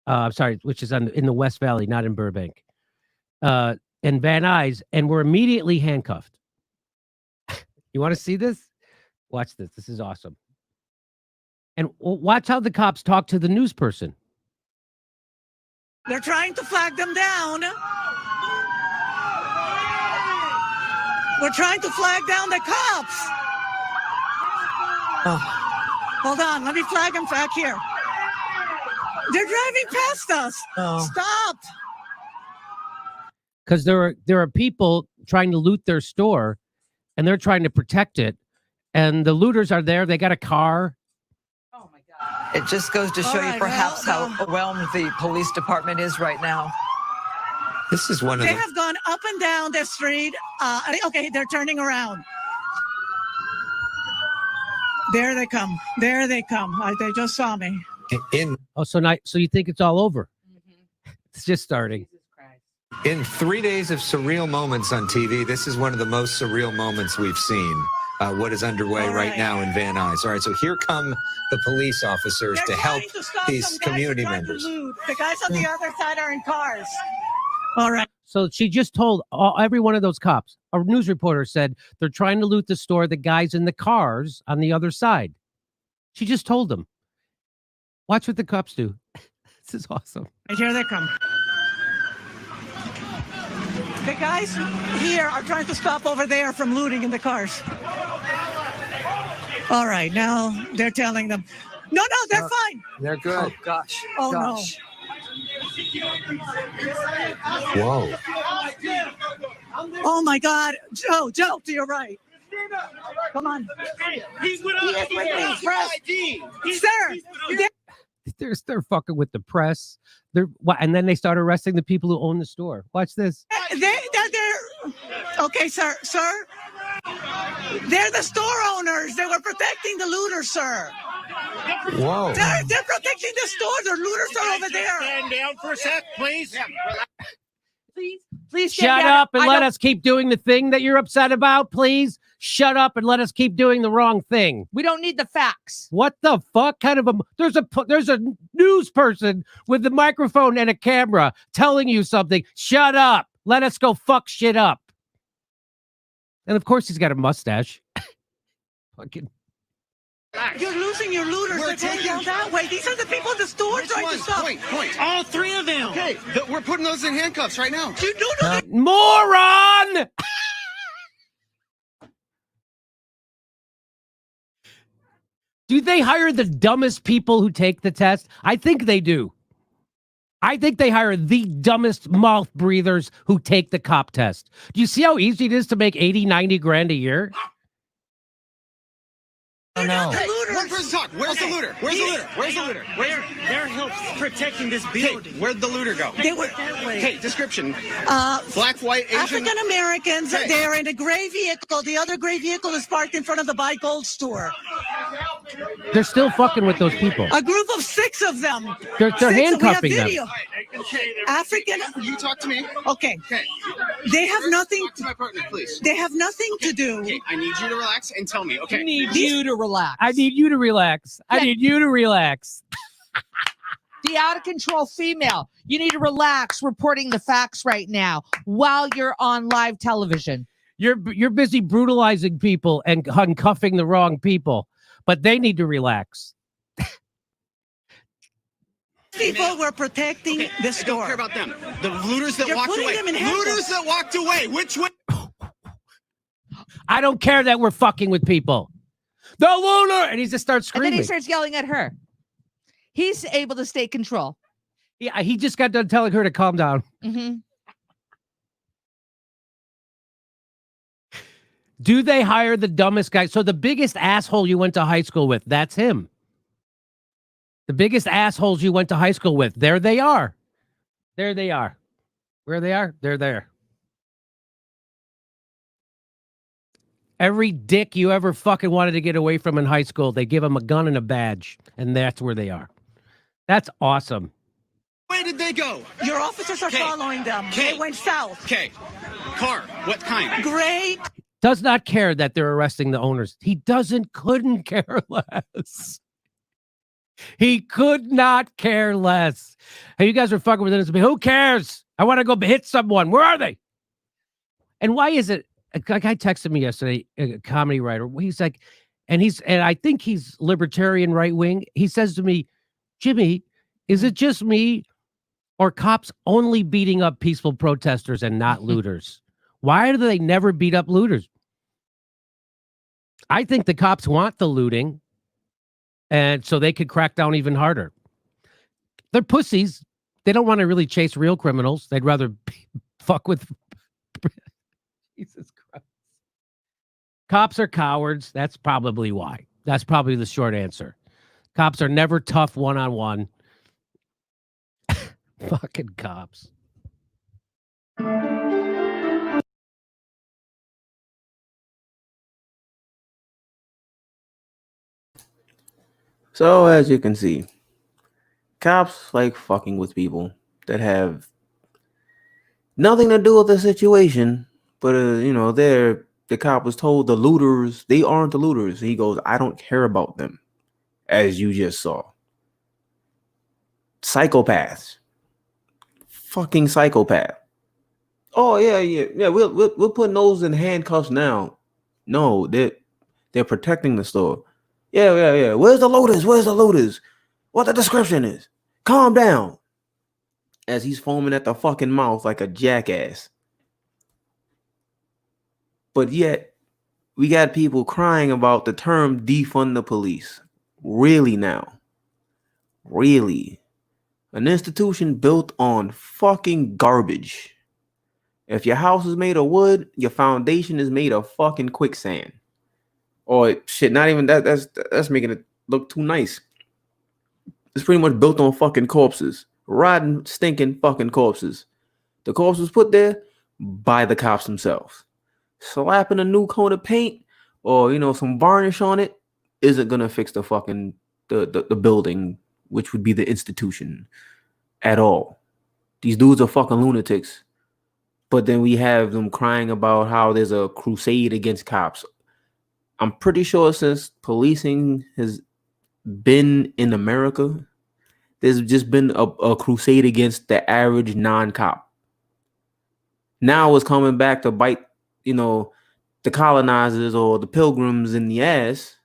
in the West Valley, not in Burbank. In Van Nuys, and were immediately handcuffed. You want to see this? Watch this. This is awesome. And watch how the cops talk to the news person. They're trying to flag them down. We're trying to flag down the cops. Oh. Hold on. Let me flag them back here. They're driving past us. Oh. Stop. Because there are people trying to loot their store, and they're trying to protect it. And the looters are there. They got a car. Oh, my God. It just goes to show you perhaps how overwhelmed the police department is right now. This is one of They have gone up and down the street. Okay, they're turning around. There they come. There they come. They just saw me. So you think it's all over? Mm-hmm. It's just starting. In 3 days of surreal moments on TV, this is one of the most surreal moments we've seen. What is underway right now in Van Nuys. All right, so here come the police officers to help these community members. The guys on the other side are in cars. All right. So she just told every one of those cops. A news reporter said they're trying to loot the store. The guys in the cars on the other side. She just told them. Watch what the cops do. This is awesome. Here they come. The guys here are trying to stop over there from looting in the cars. All right, now they're telling them, no, they're fine. They're good. Oh, gosh. Oh, gosh. No. Whoa. Oh, my God. Joe, to your right. Come on. He's with us. Sir. They're fucking with the press. And then they start arresting the people who own the store. Watch this. They're okay, sir. They're the store owners. They were protecting the looters, sir. Whoa. They're protecting the store. The looters are over there. Stand down for a sec, please. Please shut up and let us keep doing the thing that you're upset about, please. Shut up and let us keep doing the wrong thing. We don't need the facts. What the fuck kind of a there's a news person with the microphone and a camera telling you something. Shut up. Let us go fuck shit up. And of course he's got a mustache. Fucking You're losing your looters. They're going down that way. These are the people in the store trying to stop. Point. All three of them. Okay, we're putting those in handcuffs right now. You do know moron! Do they hire the dumbest people who take the test? I think they do. I think they hire the dumbest mouth breathers who take the cop test. Do you see how easy it is to make 80, 90 grand a year? Oh, no. Hey, one person talk. Where's the looter? Where's the looter? Where's the looter? They're help protecting this building. Hey, where'd the looter go? they were that way. Hey, description. Black, white, Asian. African Americans. Hey. They're in a gray vehicle. The other gray vehicle is parked in front of the Buy Gold store. They're still fucking with those people. A group of 6 of them. They're handcuffing them. African. You talk to me. Okay. Okay. They have nothing. Talk to my partner, please. They have nothing to do. Okay, I need you to relax and tell me. Okay. I need you to relax. I need you to relax. I need you to relax. The out of control female. You need to relax reporting the facts right now while you're on live television. You're busy brutalizing people and uncuffing the wrong people, but they need to relax. People were protecting the store. I don't care about them. The looters that You're walked putting away. them in handcuffs. Looters that walked away. Which way? I don't care that we're fucking with people. The looter! And he just starts And screaming. then he starts yelling at her. He's able to stay control. Yeah, he just got done telling her to calm down. Mm-hmm. Do they hire the dumbest guy? So the biggest asshole you went to high school with, that's him. The biggest assholes you went to high school with, there they are. There they are. Where they are, they're there. Every dick you ever fucking wanted to get away from in high school, they give them a gun and a badge, and that's where they are. That's awesome. Where did they go? Your officers are following them. They went south. Okay. Car. What kind? Gray. Does not care that they're arresting the owners. He couldn't care less. He could not care less. Hey, you guys are fucking with innocent people. Who cares? I want to go hit someone. Where are they? And why is it? A guy texted me yesterday, a comedy writer. He's like, and I think he's libertarian right wing. He says to me, Jimmy, is it just me or cops only beating up peaceful protesters and not looters? Why do they never beat up looters? I think the cops want the looting, and so they could crack down even harder. They're pussies. They don't want to really chase real criminals. They'd rather fuck with... Jesus Christ. Cops are cowards. That's probably why. That's probably the short answer. Cops are never tough one-on-one. Fucking cops. So as you can see, cops like fucking with people that have nothing to do with the situation, but the cop was told the looters, they aren't the looters. He goes, I don't care about them, as you just saw. Psychopaths. Fucking psychopath. Oh yeah. We're putting those in handcuffs now. No, they're protecting the store. Yeah. Where's the looters? What the description is? Calm down. As he's foaming at the fucking mouth like a jackass. But yet, we got people crying about the term defund the police. Really now? Really? An institution built on fucking garbage. If your house is made of wood, your foundation is made of fucking quicksand. Or shit, not even that. That's making it look too nice. It's pretty much built on fucking corpses. Rotten, stinking fucking corpses. The corpse was put there by the cops themselves. Slapping a new coat of paint or some varnish on it isn't gonna fix the fucking the building, which would be the institution, at all. These dudes are fucking lunatics. But then we have them crying about how there's a crusade against cops. I'm pretty sure since policing has been in America, there's just been a crusade against the average non-cop. Now it's coming back to bite, the colonizers or the pilgrims in the ass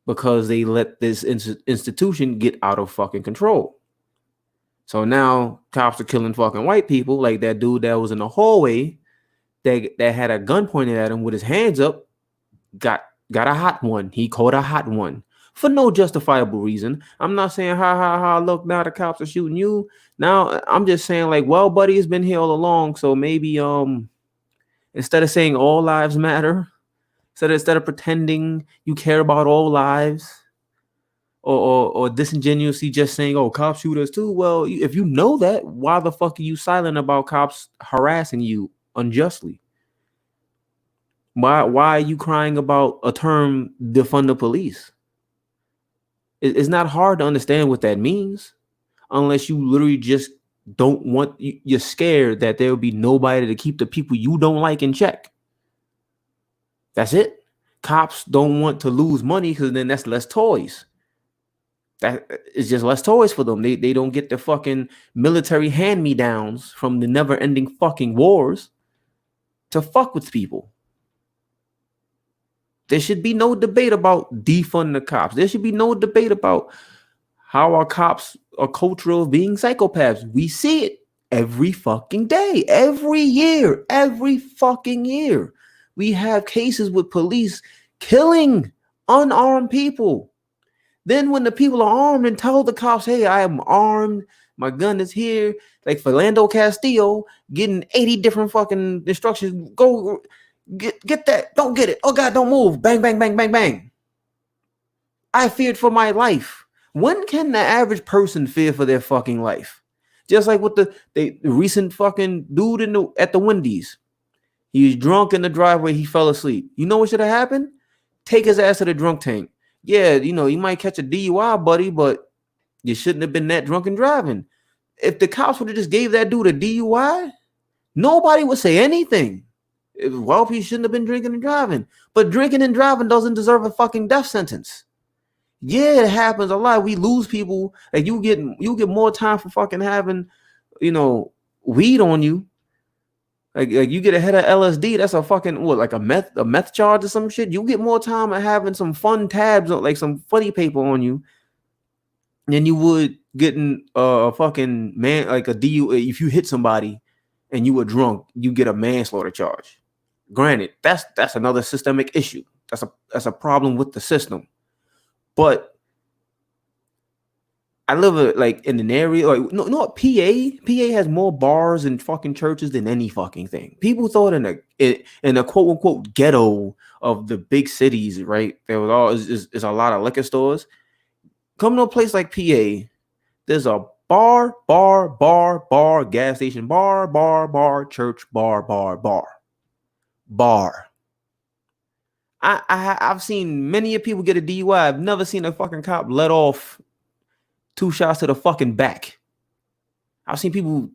because they let this institution get out of fucking control. So now cops are killing fucking white people, like that dude that was in the hallway that had a gun pointed at him with his hands up, got a hot one. He caught a hot one for no justifiable reason. I'm not saying ha, look, now the cops are shooting you. Now I'm just saying, like, well, buddy, it's been here all along. So maybe instead of saying all lives matter, instead of pretending you care about all lives, or disingenuously just saying, oh, cops shoot us too. Well, if you know that, why the fuck are you silent about cops harassing you unjustly? Why are you crying about a term, defund the police? It's not hard to understand what that means, unless you literally just don't want, you're scared that there will be nobody to keep the people you don't like in check. That's it. Cops don't want to lose money because then that's less toys. That is just less toys for them. They don't get the fucking military hand-me-downs from the never-ending fucking wars to fuck with people. There should be no debate about defunding the cops. There should be no debate about how our cops are cultural of being psychopaths. We see it every fucking day, every year, every fucking year. We have cases with police killing unarmed people. Then when the people are armed and tell the cops, hey, I am armed, my gun is here, like Philando Castillo getting 80 different fucking instructions, go get that, don't get it, oh God, don't move, bang, bang, bang, bang, bang. I feared for my life. When can the average person fear for their fucking life? Just like with the recent fucking dude at the Wendy's. He was drunk in the driveway, he fell asleep. You know what should have happened? Take his ass to the drunk tank. Yeah, you might catch a DUI, buddy, but you shouldn't have been that drunk and driving. If the cops would have just gave that dude a DUI, nobody would say anything. Well, he shouldn't have been drinking and driving. But drinking and driving doesn't deserve a fucking death sentence. Yeah, it happens a lot. We lose people. Like you get more time for fucking having, weed on you. Like you get a head of LSD, that's a fucking like a meth charge or some shit. You get more time at having some fun tabs, like some funny paper on you, than you would getting a fucking man, like a DU. If you hit somebody and you were drunk, you get a manslaughter charge. Granted, that's another systemic issue. That's a problem with the system. But I live like in an area like PA has more bars and fucking churches than any fucking thing. People thought in a quote unquote ghetto of the big cities, right? There was is a lot of liquor stores. Come to a place like PA, there's a bar, gas station, bar, church, bar. I've seen many people get a DUI. I've never seen a fucking cop let off 2 shots to the fucking back. I've seen people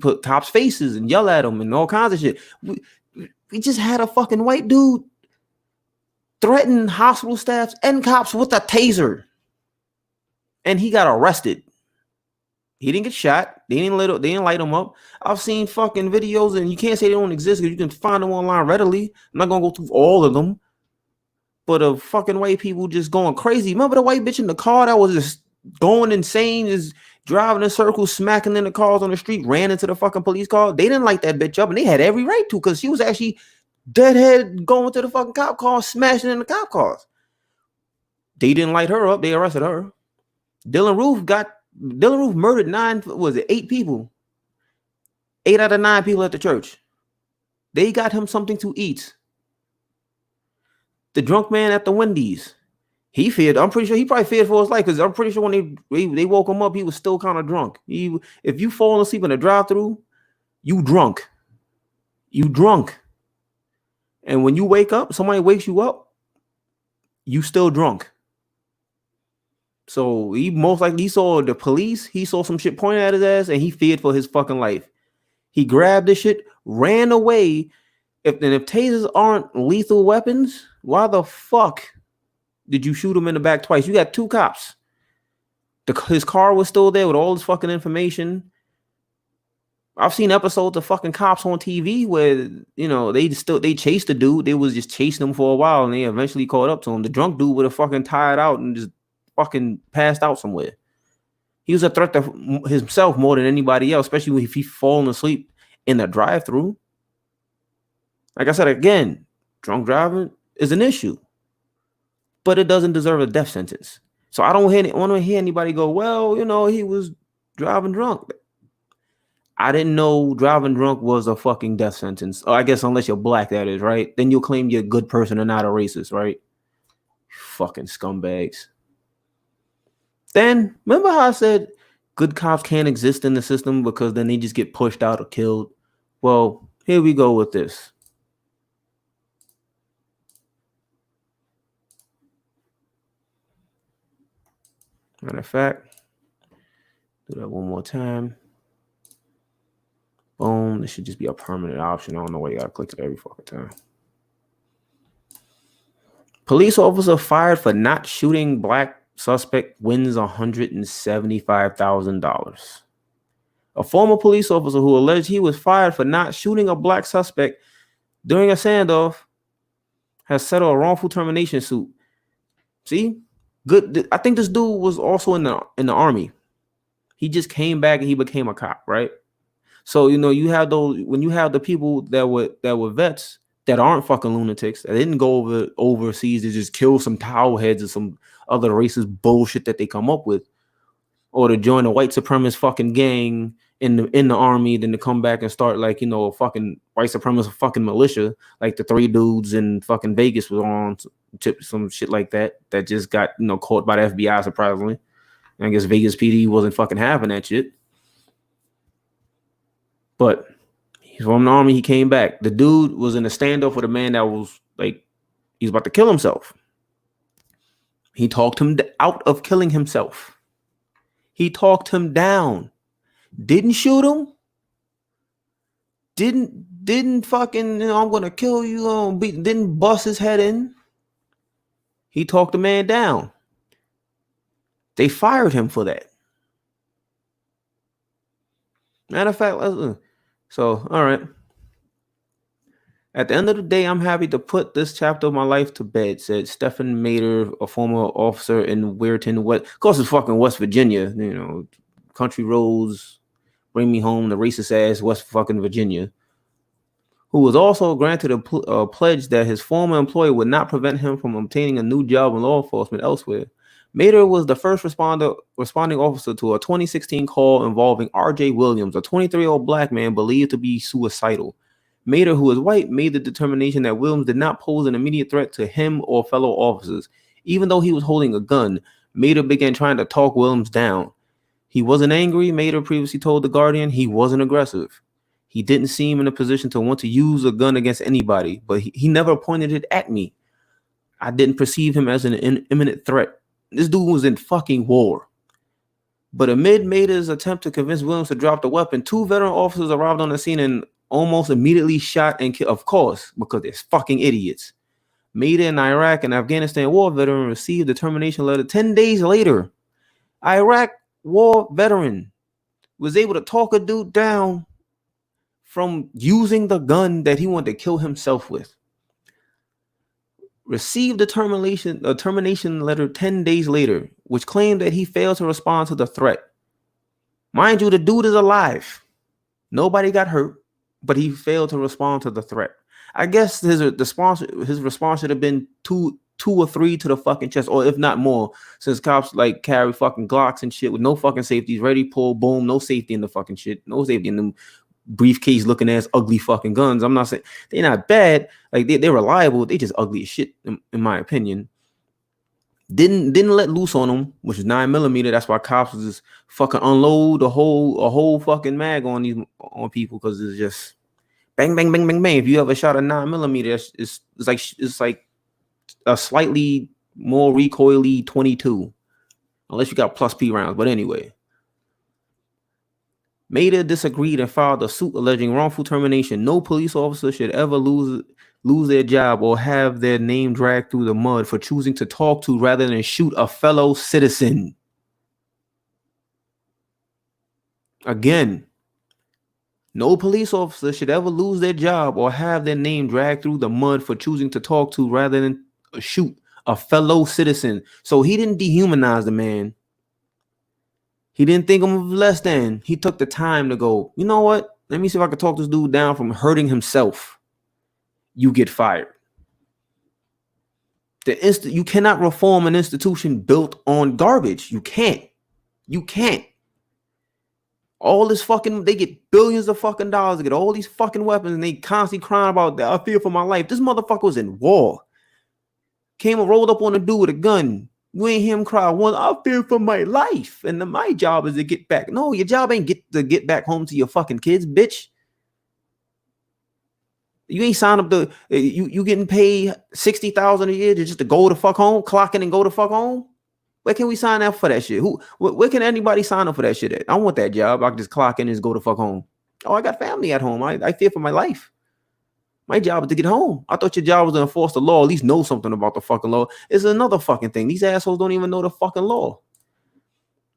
put cops' faces and yell at them and all kinds of shit. We just had a fucking white dude threaten hospital staffs and cops with a taser. And he got arrested. He didn't get shot. They didn't light him up. I've seen fucking videos, and you can't say they don't exist because you can find them online readily. I'm not gonna go through all of them. But of fucking white people just going crazy. Remember the white bitch in the car that was just going insane, is driving in circles, smacking in the cars on the street, ran into the fucking police car. They didn't light that bitch up, and they had every right to, because she was actually deadhead going to the fucking cop car, smashing in the cop cars. They didn't light her up. They arrested her. Dylan Roof murdered 8 people. 8 out of 9 people at the church. They got him something to eat. The drunk man at the Wendy's, I'm pretty sure he probably feared for his life, because I'm pretty sure when they woke him up, he was still kind of drunk. If you fall asleep in a drive-thru, you drunk. And when you wake up, somebody wakes you up, you still drunk. So he most likely saw the police, he saw some shit pointed at his ass, and he feared for his fucking life. He grabbed this shit, ran away, If tasers aren't lethal weapons, why the fuck did you shoot him in the back twice? You got 2 cops. His car was still there with all this fucking information. I've seen episodes of fucking cops on TV where, you know, they chased the dude. They was just chasing him for a while and they eventually caught up to him. The drunk dude would have fucking tired out and just fucking passed out somewhere. He was a threat to himself more than anybody else, especially if he's falling asleep in the drive-thru. Like I said, again, drunk driving is an issue, but it doesn't deserve a death sentence. So I don't want to hear anybody go, well, you know, he was driving drunk. I didn't know driving drunk was a fucking death sentence. Oh, I guess unless you're black, that is, right? Then you'll claim you're a good person and not a racist, right? Fucking scumbags. Then, remember how I said good cops can't exist in the system because then they just get pushed out or killed? Well, here we go with this. Matter of fact, do that one more time. Boom. This should just be a permanent option. I don't know why you gotta click it every fucking time. Police officer fired for not shooting black suspect wins $175,000. A former police officer who alleged he was fired for not shooting a black suspect during a standoff has settled a wrongful termination suit. See? Good. I think this dude was also in the army. He just came back and he became a cop, right? So, you know, you have those, when you have the people that were vets that aren't fucking lunatics, that didn't go overseas to just kill some towel heads or some other racist bullshit that they come up with, or to join a white supremacist fucking gang in the army, then to come back and start, like, you know, a fucking white supremacist fucking militia, like the 3 dudes in fucking Vegas was on some shit like that just got, you know, caught by the FBI surprisingly. And I guess Vegas PD wasn't fucking having that shit. But he's from the army. He came back. The dude was in a standoff with a man that was like, he's about to kill himself. He talked him out of killing himself. He talked him down. Didn't shoot him. Didn't fucking, you know, I'm gonna kill you. Didn't bust his head in. He talked the man down. They fired him for that. Matter of fact, so, all right. At the end of the day, I'm happy to put this chapter of my life to bed, said Stephen Mater, a former officer in Weirton, of course, it's fucking West Virginia, you know, country roads, bring me home, the racist ass West fucking Virginia, who was also granted a pledge that his former employer would not prevent him from obtaining a new job in law enforcement elsewhere. Mater was the first responding officer to a 2016 call involving R.J. Williams, a 23-year-old black man believed to be suicidal. Mater, who is white, made the determination that Williams did not pose an immediate threat to him or fellow officers. Even though he was holding a gun, Mater began trying to talk Williams down. He wasn't angry, Mater previously told The Guardian. He wasn't aggressive. He didn't seem in a position to want to use a gun against anybody, but he never pointed it at me. I didn't perceive him as an imminent threat. This dude was in fucking war. But amid Mater's attempt to convince Williams to drop the weapon, 2 veteran officers arrived on the scene and almost immediately shot and killed, of course, because they're fucking idiots. Mater, an Iraq and Afghanistan war veteran, received a termination letter 10 days later. Iraq war veteran was able to talk a dude down from using the gun that he wanted to kill himself with. Received a termination letter 10 days later, which claimed that he failed to respond to the threat. Mind you, the dude is alive. Nobody got hurt, but he failed to respond to the threat. I guess his response should have been two or 3 to the fucking chest, or if not more, since cops like carry fucking Glocks and shit with no fucking safeties, ready, pull, boom, no safety in the fucking shit, no safety in them briefcase looking ass ugly fucking guns. I'm not saying they're not bad, like they're reliable, they just ugly as shit in my opinion. Didn't let loose on them, which is 9mm. That's why cops just fucking unload a whole fucking mag on people, because it's just bang bang bang bang bang. If you ever shot a 9mm, it's like a slightly more recoily 22, unless you got plus P rounds. But anyway, Maida disagreed and filed a suit alleging wrongful termination. No police officer should ever lose their job or have their name dragged through the mud for choosing to talk to rather than shoot a fellow citizen. Again, no police officer should ever lose their job or have their name dragged through the mud for choosing to talk to rather than shoot a fellow citizen. So he didn't dehumanize the man. He didn't think him of less than. He took the time to go, you know what? Let me see if I can talk this dude down from hurting himself. You get fired. You cannot reform an institution built on garbage. You can't. You can't. All this fucking, they get billions of fucking dollars to get all these fucking weapons, and they constantly crying about that. I fear for my life. This motherfucker was in war. Came and rolled up on a dude with a gun. You ain't hear him cry once. I fear for my life. And my job is to get back. No, your job ain't to get back home to your fucking kids, bitch. You ain't signed up to you getting paid $60,000 a year just to go to fuck home, clock in and go to fuck home. Where can we sign up for that shit? Where can anybody sign up for that shit at? I want that job. I can just clock in and just go to fuck home. Oh, I got family at home. I fear for my life. My job is to get home. I thought your job was to enforce the law, at least know something about the fucking law. It's another fucking thing. These assholes don't even know the fucking law.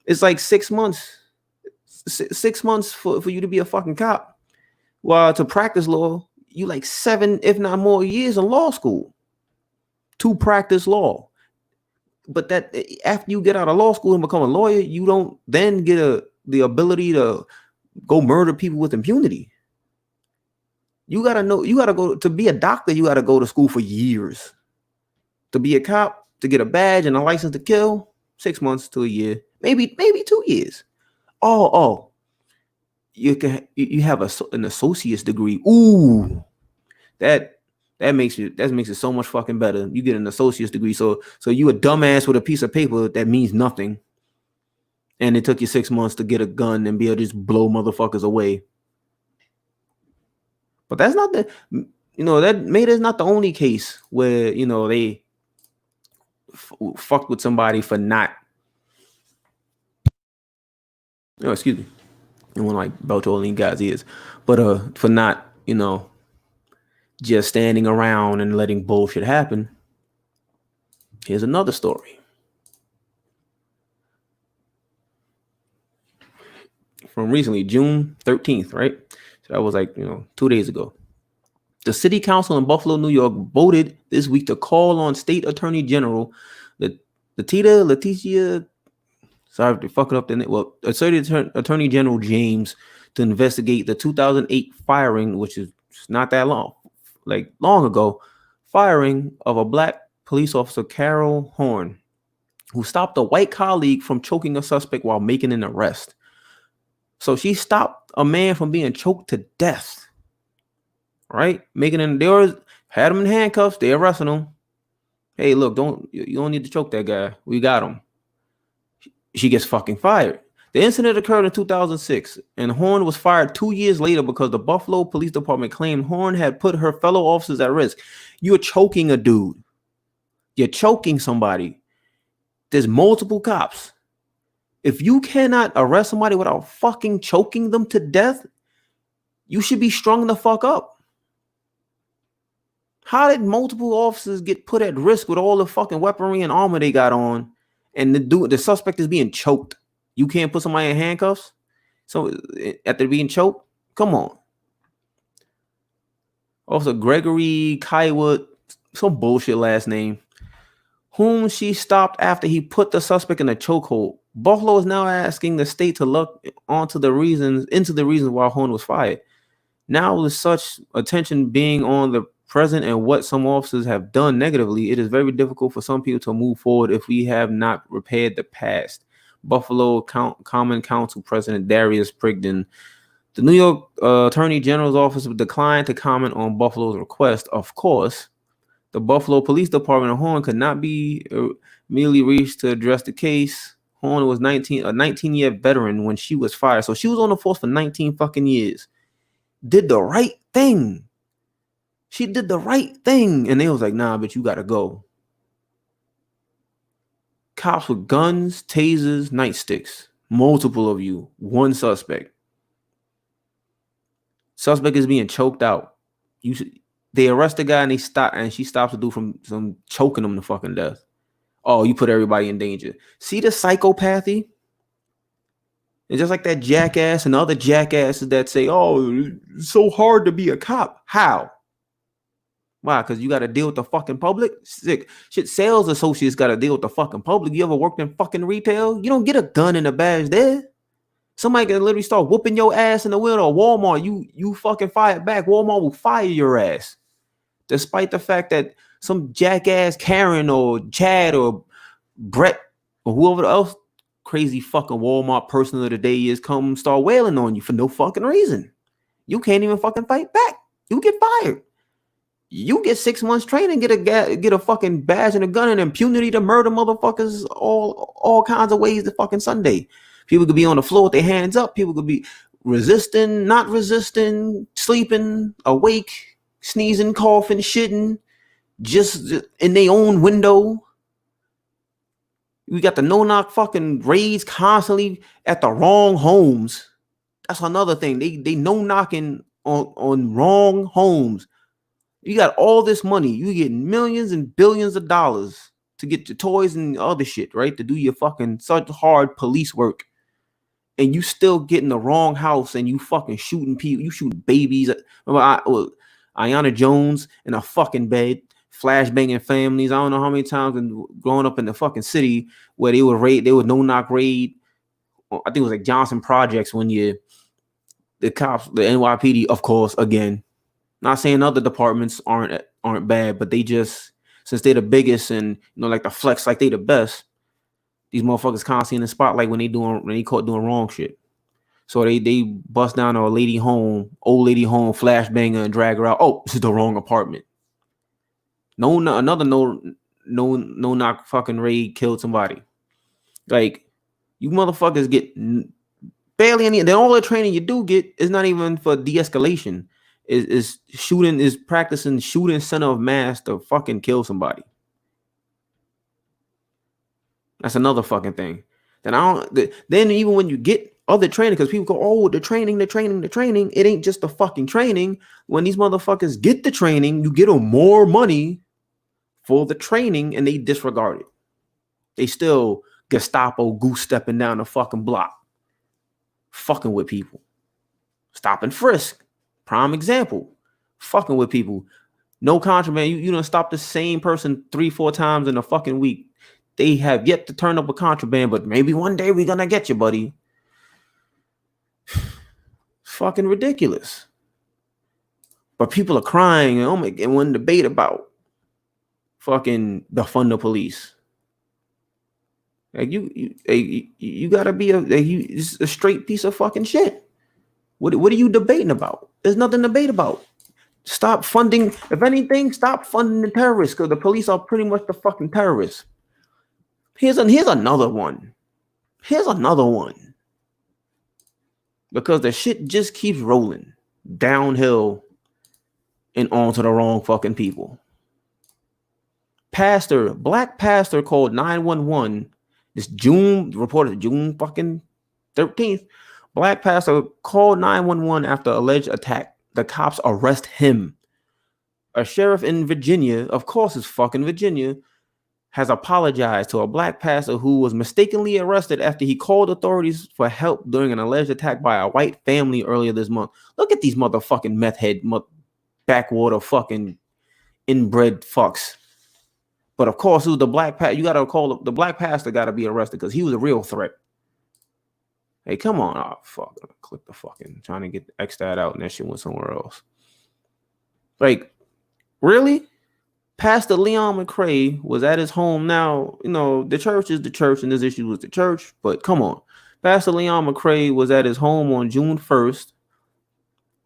It's like 6 months. 6 months for you to be a fucking cop. While to practice law, you like 7, if not more, years in law school to practice law. But that after you get out of law school and become a lawyer, you don't then get the ability to go murder people with impunity. You gotta know, you gotta go to be a doctor, you gotta go to school for years. To be a cop, to get a badge and a license to kill, 6 months to a year, maybe 2 years. Oh, you have an associate's degree. Ooh, that makes it so much fucking better. You get an associate's degree, so you a dumbass with a piece of paper that means nothing, and it took you 6 months to get a gun and be able to just blow motherfuckers away. But that's not that Maida's not the only case where they fucked with somebody for not. Oh, excuse me. I want to like belch all in guys' ears, but for not just standing around and letting bullshit happen. Here's another story from recently, June 13th, right? So that was like 2 days ago. The city council in Buffalo, New York, voted this week to call on State Attorney General Letitia. Sorry to fuck it up. Attorney General James to investigate the 2008 firing, which is not that long ago, firing of a black police officer, Carol Horn, who stopped a white colleague from choking a suspect while making an arrest. So she stopped a man from being choked to death. Right? They had him in handcuffs. They arrested him. Hey, look, you don't need to choke that guy. We got him. She gets fucking fired. The incident occurred in 2006, and Horn was fired 2 years later because the Buffalo Police Department claimed Horn had put her fellow officers at risk. You're choking a dude. You're choking somebody. There's multiple cops. If you cannot arrest somebody without fucking choking them to death, you should be strung the fuck up. How did multiple officers get put at risk with all the fucking weaponry and armor they got on, and the suspect is being choked? You can't put somebody in handcuffs? So after being choked? Come on. Also, Gregory Kiowa, some bullshit last name, whom she stopped after he put the suspect in a chokehold. Buffalo is now asking the state to look into the reasons why Horn was fired. Now, with such attention being on the present and what some officers have done negatively, it is very difficult for some people to move forward if we have not repaired the past. Buffalo Common Council President Darius Prigden. The New York Attorney General's office declined to comment on Buffalo's request. Of course, the Buffalo Police Department of Horn could not be immediately reached to address the case. Horn was a 19-year veteran when she was fired. So she was on the force for 19 fucking years. Did the right thing. She did the right thing. And they was like, nah, but you got to go. Cops with guns, tasers, nightsticks. Multiple of you. One suspect. Suspect is being choked out. They arrest the guy and she stops to do from some choking him to fucking death. Oh, you put everybody in danger. See the psychopathy? It's just like that jackass and other jackasses that say, oh, it's so hard to be a cop. How? Why? Because you got to deal with the fucking public? Sick. Shit, sales associates got to deal with the fucking public. You ever worked in fucking retail? You don't get a gun and a badge there. Somebody can literally start whooping your ass in the window of Walmart. You fucking fire back. Walmart will fire your ass. Despite the fact that some jackass Karen or Chad or Brett or whoever else crazy fucking Walmart person of the day is come start wailing on you for no fucking reason. You can't even fucking fight back. You get fired. You get 6 months training, get a fucking badge and a gun and impunity to murder motherfuckers all kinds of ways to fucking Sunday. People could be on the floor with their hands up. People could be resisting, not resisting, sleeping, awake, sneezing, coughing, shitting, just in their own window. We got the no-knock fucking raids constantly at the wrong homes. That's another thing. They no-knocking on wrong homes. You got all this money. You get millions and billions of dollars to get your toys and other shit, right? To do your fucking such hard police work. And you still get in the wrong house and you fucking shooting people. You shooting babies. Remember Ayanna Jones in a fucking bed, flashbanging families. I don't know how many times growing up in the fucking city where they would no-knock raid. I think it was like Johnson Projects one year. The cops, the NYPD, of course, again. Not saying other departments aren't bad, but they just, since they're the biggest and like the flex, like they the best, these motherfuckers constantly in the spotlight when they caught doing wrong shit. So they bust down a old lady home, flashbanger and drag her out. Oh, this is the wrong apartment. Another no knock fucking raid killed somebody. Like, you motherfuckers get barely any. Then all the training you do get is not even for de-escalation. Is practicing shooting center of mass to fucking kill somebody. That's another fucking thing. Then even when you get other training, because people go, oh, the training. It ain't just the fucking training. When these motherfuckers get the training, you get them more money for the training and they disregard it. They still Gestapo goose stepping down the fucking block. Fucking with people. Stop and frisk. Prime example. Fucking with people. No contraband. You done stop the same person 3-4 times in a fucking week. They have yet to turn up a contraband, but maybe one day we're gonna get you, buddy. Fucking ridiculous. But people are crying and oh my god, one debate about fucking defund the police. Like you gotta be it's a straight piece of fucking shit. What are you debating about? There's nothing to debate about. Stop funding. If anything, stop funding the terrorists because the police are pretty much the fucking terrorists. Here's another one. Because the shit just keeps rolling downhill and onto the wrong fucking people. Black pastor called 911. This reported June fucking 13th. Black pastor called 911 after alleged attack. The cops arrest him. A sheriff in Virginia, of course it's fucking Virginia, has apologized to a black pastor who was mistakenly arrested after he called authorities for help during an alleged attack by a white family earlier this month. Look at these motherfucking meth head, backwater fucking inbred fucks. But of course, it was the black pastor. You got to call the black pastor got to be arrested because he was a real threat. Hey, come on. Oh, fuck. Click the fucking trying to get X that out and that shit went somewhere else. Like, really? Pastor Leon McCrae was at his home now. The church is the church and this issue was the church. But come on. Pastor Leon McCrae was at his home on June 1st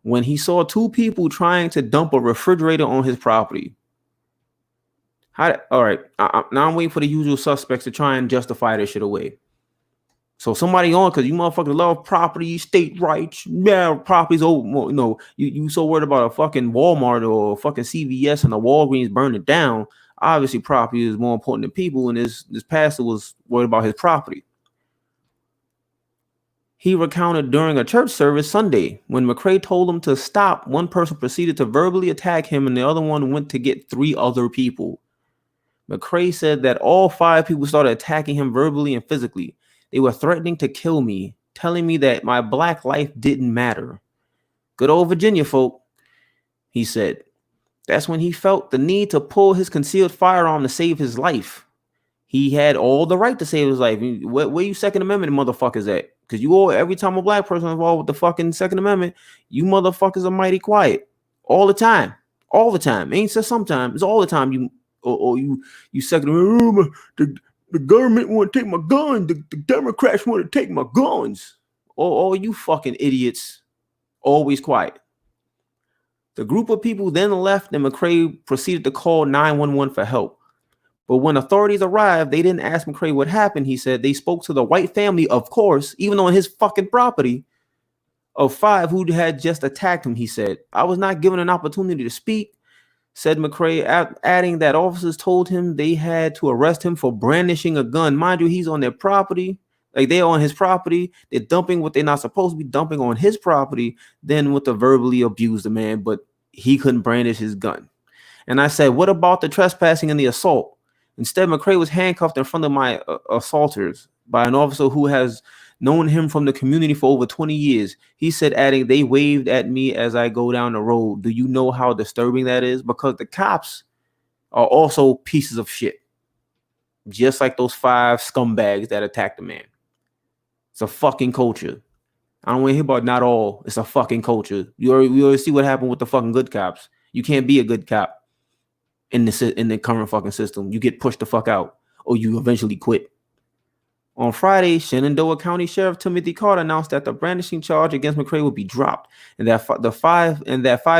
when he saw two people trying to dump a refrigerator on his property. All right. Now I'm waiting for the usual suspects to try and justify this shit away. So somebody on, because you motherfuckers love property, state rights, yeah, property's over. You so worried about a fucking Walmart or a fucking CVS and a Walgreens burning down. Obviously, property is more important than people, and this pastor was worried about his property. He recounted during a church service Sunday when McRae told him to stop. One person proceeded to verbally attack him, and the other one went to get 3 other people. McRae said that all 5 people started attacking him verbally and physically. They were threatening to kill me, telling me that my black life didn't matter. Good old Virginia folk, he said. That's when he felt the need to pull his concealed firearm to save his life. He had all the right to save his life. Where you Second Amendment motherfuckers at? Because you all, every time a black person involved with the fucking Second Amendment, you motherfuckers are mighty quiet. All the time. All the time. Ain't just sometimes. It's all the time. You Second Amendment. The government want to take my gun. The Democrats want to take my guns. All you fucking idiots. Always quiet. The group of people then left, and McRae proceeded to call 911 for help. But when authorities arrived, they didn't ask McRae what happened. He said they spoke to the white family, of course, even on his fucking property, of 5 who had just attacked him. He said, I was not given an opportunity to speak, said McRae, adding that officers told him they had to arrest him for brandishing a gun. Mind you, he's on their property. Like, they're on his property. They're dumping what they're not supposed to be dumping on his property. Then with the verbally abuse the man, but he couldn't brandish his gun. And I said, what about the trespassing and the assault? Instead, McRae was handcuffed in front of my assaulters by an officer who has known him from the community for over 20 years. He said, adding, they waved at me as I go down the road. Do you know how disturbing that is? Because the cops are also pieces of shit. Just like those 5 scumbags that attacked the man. It's a fucking culture. I don't want to hear about not all. It's a fucking culture. We already see what happened with the fucking good cops. You can't be a good cop in the current fucking system. You get pushed the fuck out, or you eventually quit. On Friday, Shenandoah County Sheriff Timothy Carter announced that the brandishing charge against McRae would be dropped, and that 5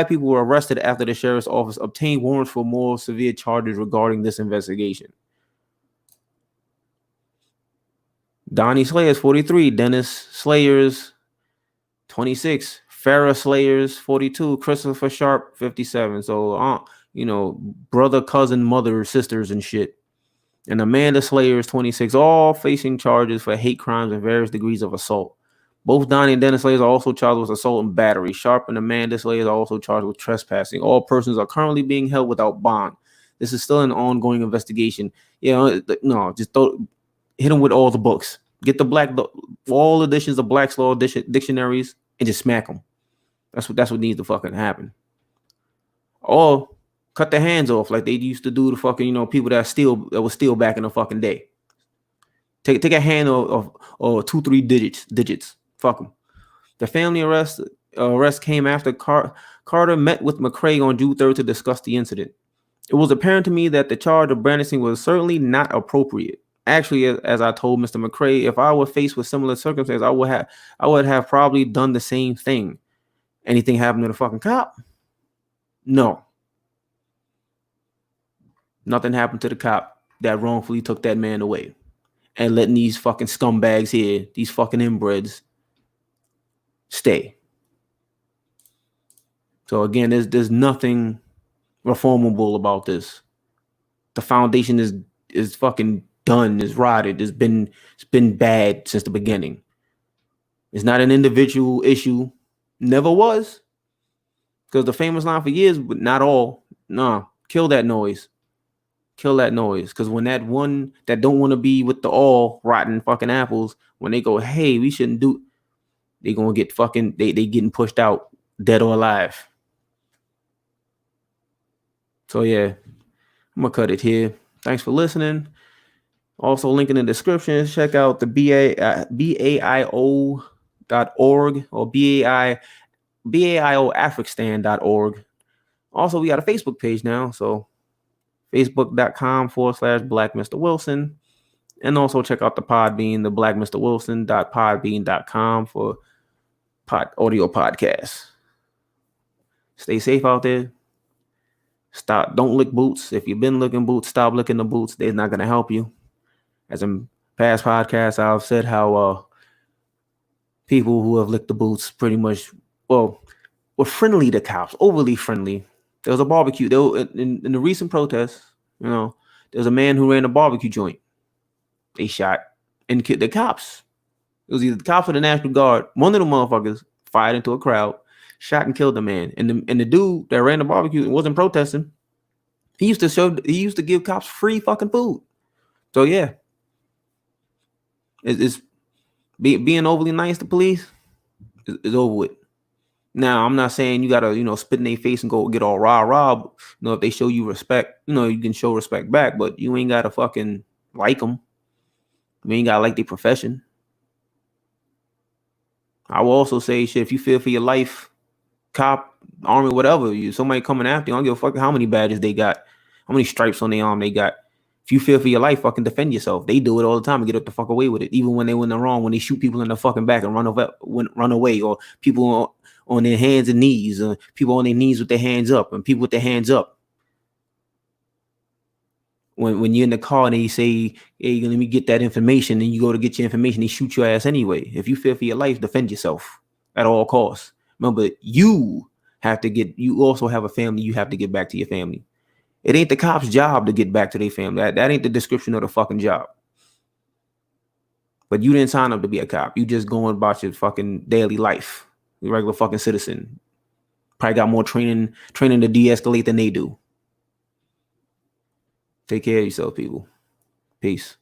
people were arrested after the sheriff's office obtained warrants for more severe charges regarding this investigation. Donnie Slayers, 43, Dennis Slayers, 26, Farrah Slayers, 42, Christopher Sharp, 57. So, brother, cousin, mother, sisters, and shit. And Amanda Slayers, 26, all facing charges for hate crimes and various degrees of assault. Both Donnie and Dennis Slayers are also charged with assault and battery. Sharp and Amanda Slayers are also charged with trespassing. All persons are currently being held without bond. This is still an ongoing investigation. Hit them with all the books. Get all editions of Black's Law dictionaries and just smack them. That's what needs to fucking happen. Or cut their hands off like they used to do to fucking, people that was still back in the fucking day. Take a hand of 2-3 digits. Fuck them. The family arrest came after Carter met with McRae on June 3rd to discuss the incident. It was apparent to me that the charge of brandishing was certainly not appropriate. Actually, as I told Mr. McRae, if I were faced with similar circumstances, I would have probably done the same thing. Anything happened to the fucking cop? No. Nothing happened to the cop that wrongfully took that man away. And letting these fucking scumbags here, these fucking inbreds, stay. So again, there's nothing reformable about this. The foundation is fucking done, is rotted, it's been bad since the beginning. It's not an individual issue. Never was. Because the famous line for years, but not all. Nah, kill that noise. Kill that noise. Because when that one that don't want to be with the all rotten fucking apples, when they go, hey, we shouldn't do, they gonna get fucking, they getting pushed out, dead or alive. So yeah, I'm gonna cut it here. Thanks for listening. Also, link in the description. Check out the BAIO.org or BAIOAfricstan.org. Also, we got a Facebook page now. So facebook.com/Black Mr. Wilson. And also check out the Podbean, the blackmrwilson.podbean.com for audio podcasts. Stay safe out there. Don't lick boots. If you've been licking boots, stop licking the boots. They're not going to help you. As in past podcasts, I've said how people who have licked the boots pretty much, were friendly to cops, overly friendly. There was a barbecue. In the recent protests, there's a man who ran a barbecue joint. They shot and killed the cops. It was either the cops or the National Guard. One of the motherfuckers fired into a crowd, shot and killed the man. And the dude that ran the barbecue and wasn't protesting, he used to give cops free fucking food. So yeah, it's being overly nice to police is over with. Now, I'm not saying you gotta, spit in their face and go get all rah. If they show you respect, you can show respect back, but you ain't gotta fucking like them. You ain't gotta like their profession. I will also say, shit, if you fear for your life, cop, army, whatever, somebody coming after you, I don't give a fuck how many badges they got, how many stripes on their arm they got. If you fear for your life, fucking defend yourself. They do it all the time and get the fuck away with it. Even when they were in the wrong, when they shoot people in the fucking back and run away, or people on their hands and knees, people on their knees with their hands up, and people with their hands up. When you're in the car and they say, hey, let me get that information, and you go to get your information, they shoot your ass anyway. If you fear for your life, defend yourself at all costs. Remember, you also have a family, you have to get back to your family. It ain't the cop's job to get back to their family. That ain't the description of the fucking job. But you didn't sign up to be a cop. You just going about your fucking daily life. You're a regular fucking citizen. Probably got more training to de-escalate than they do. Take care of yourself, people. Peace.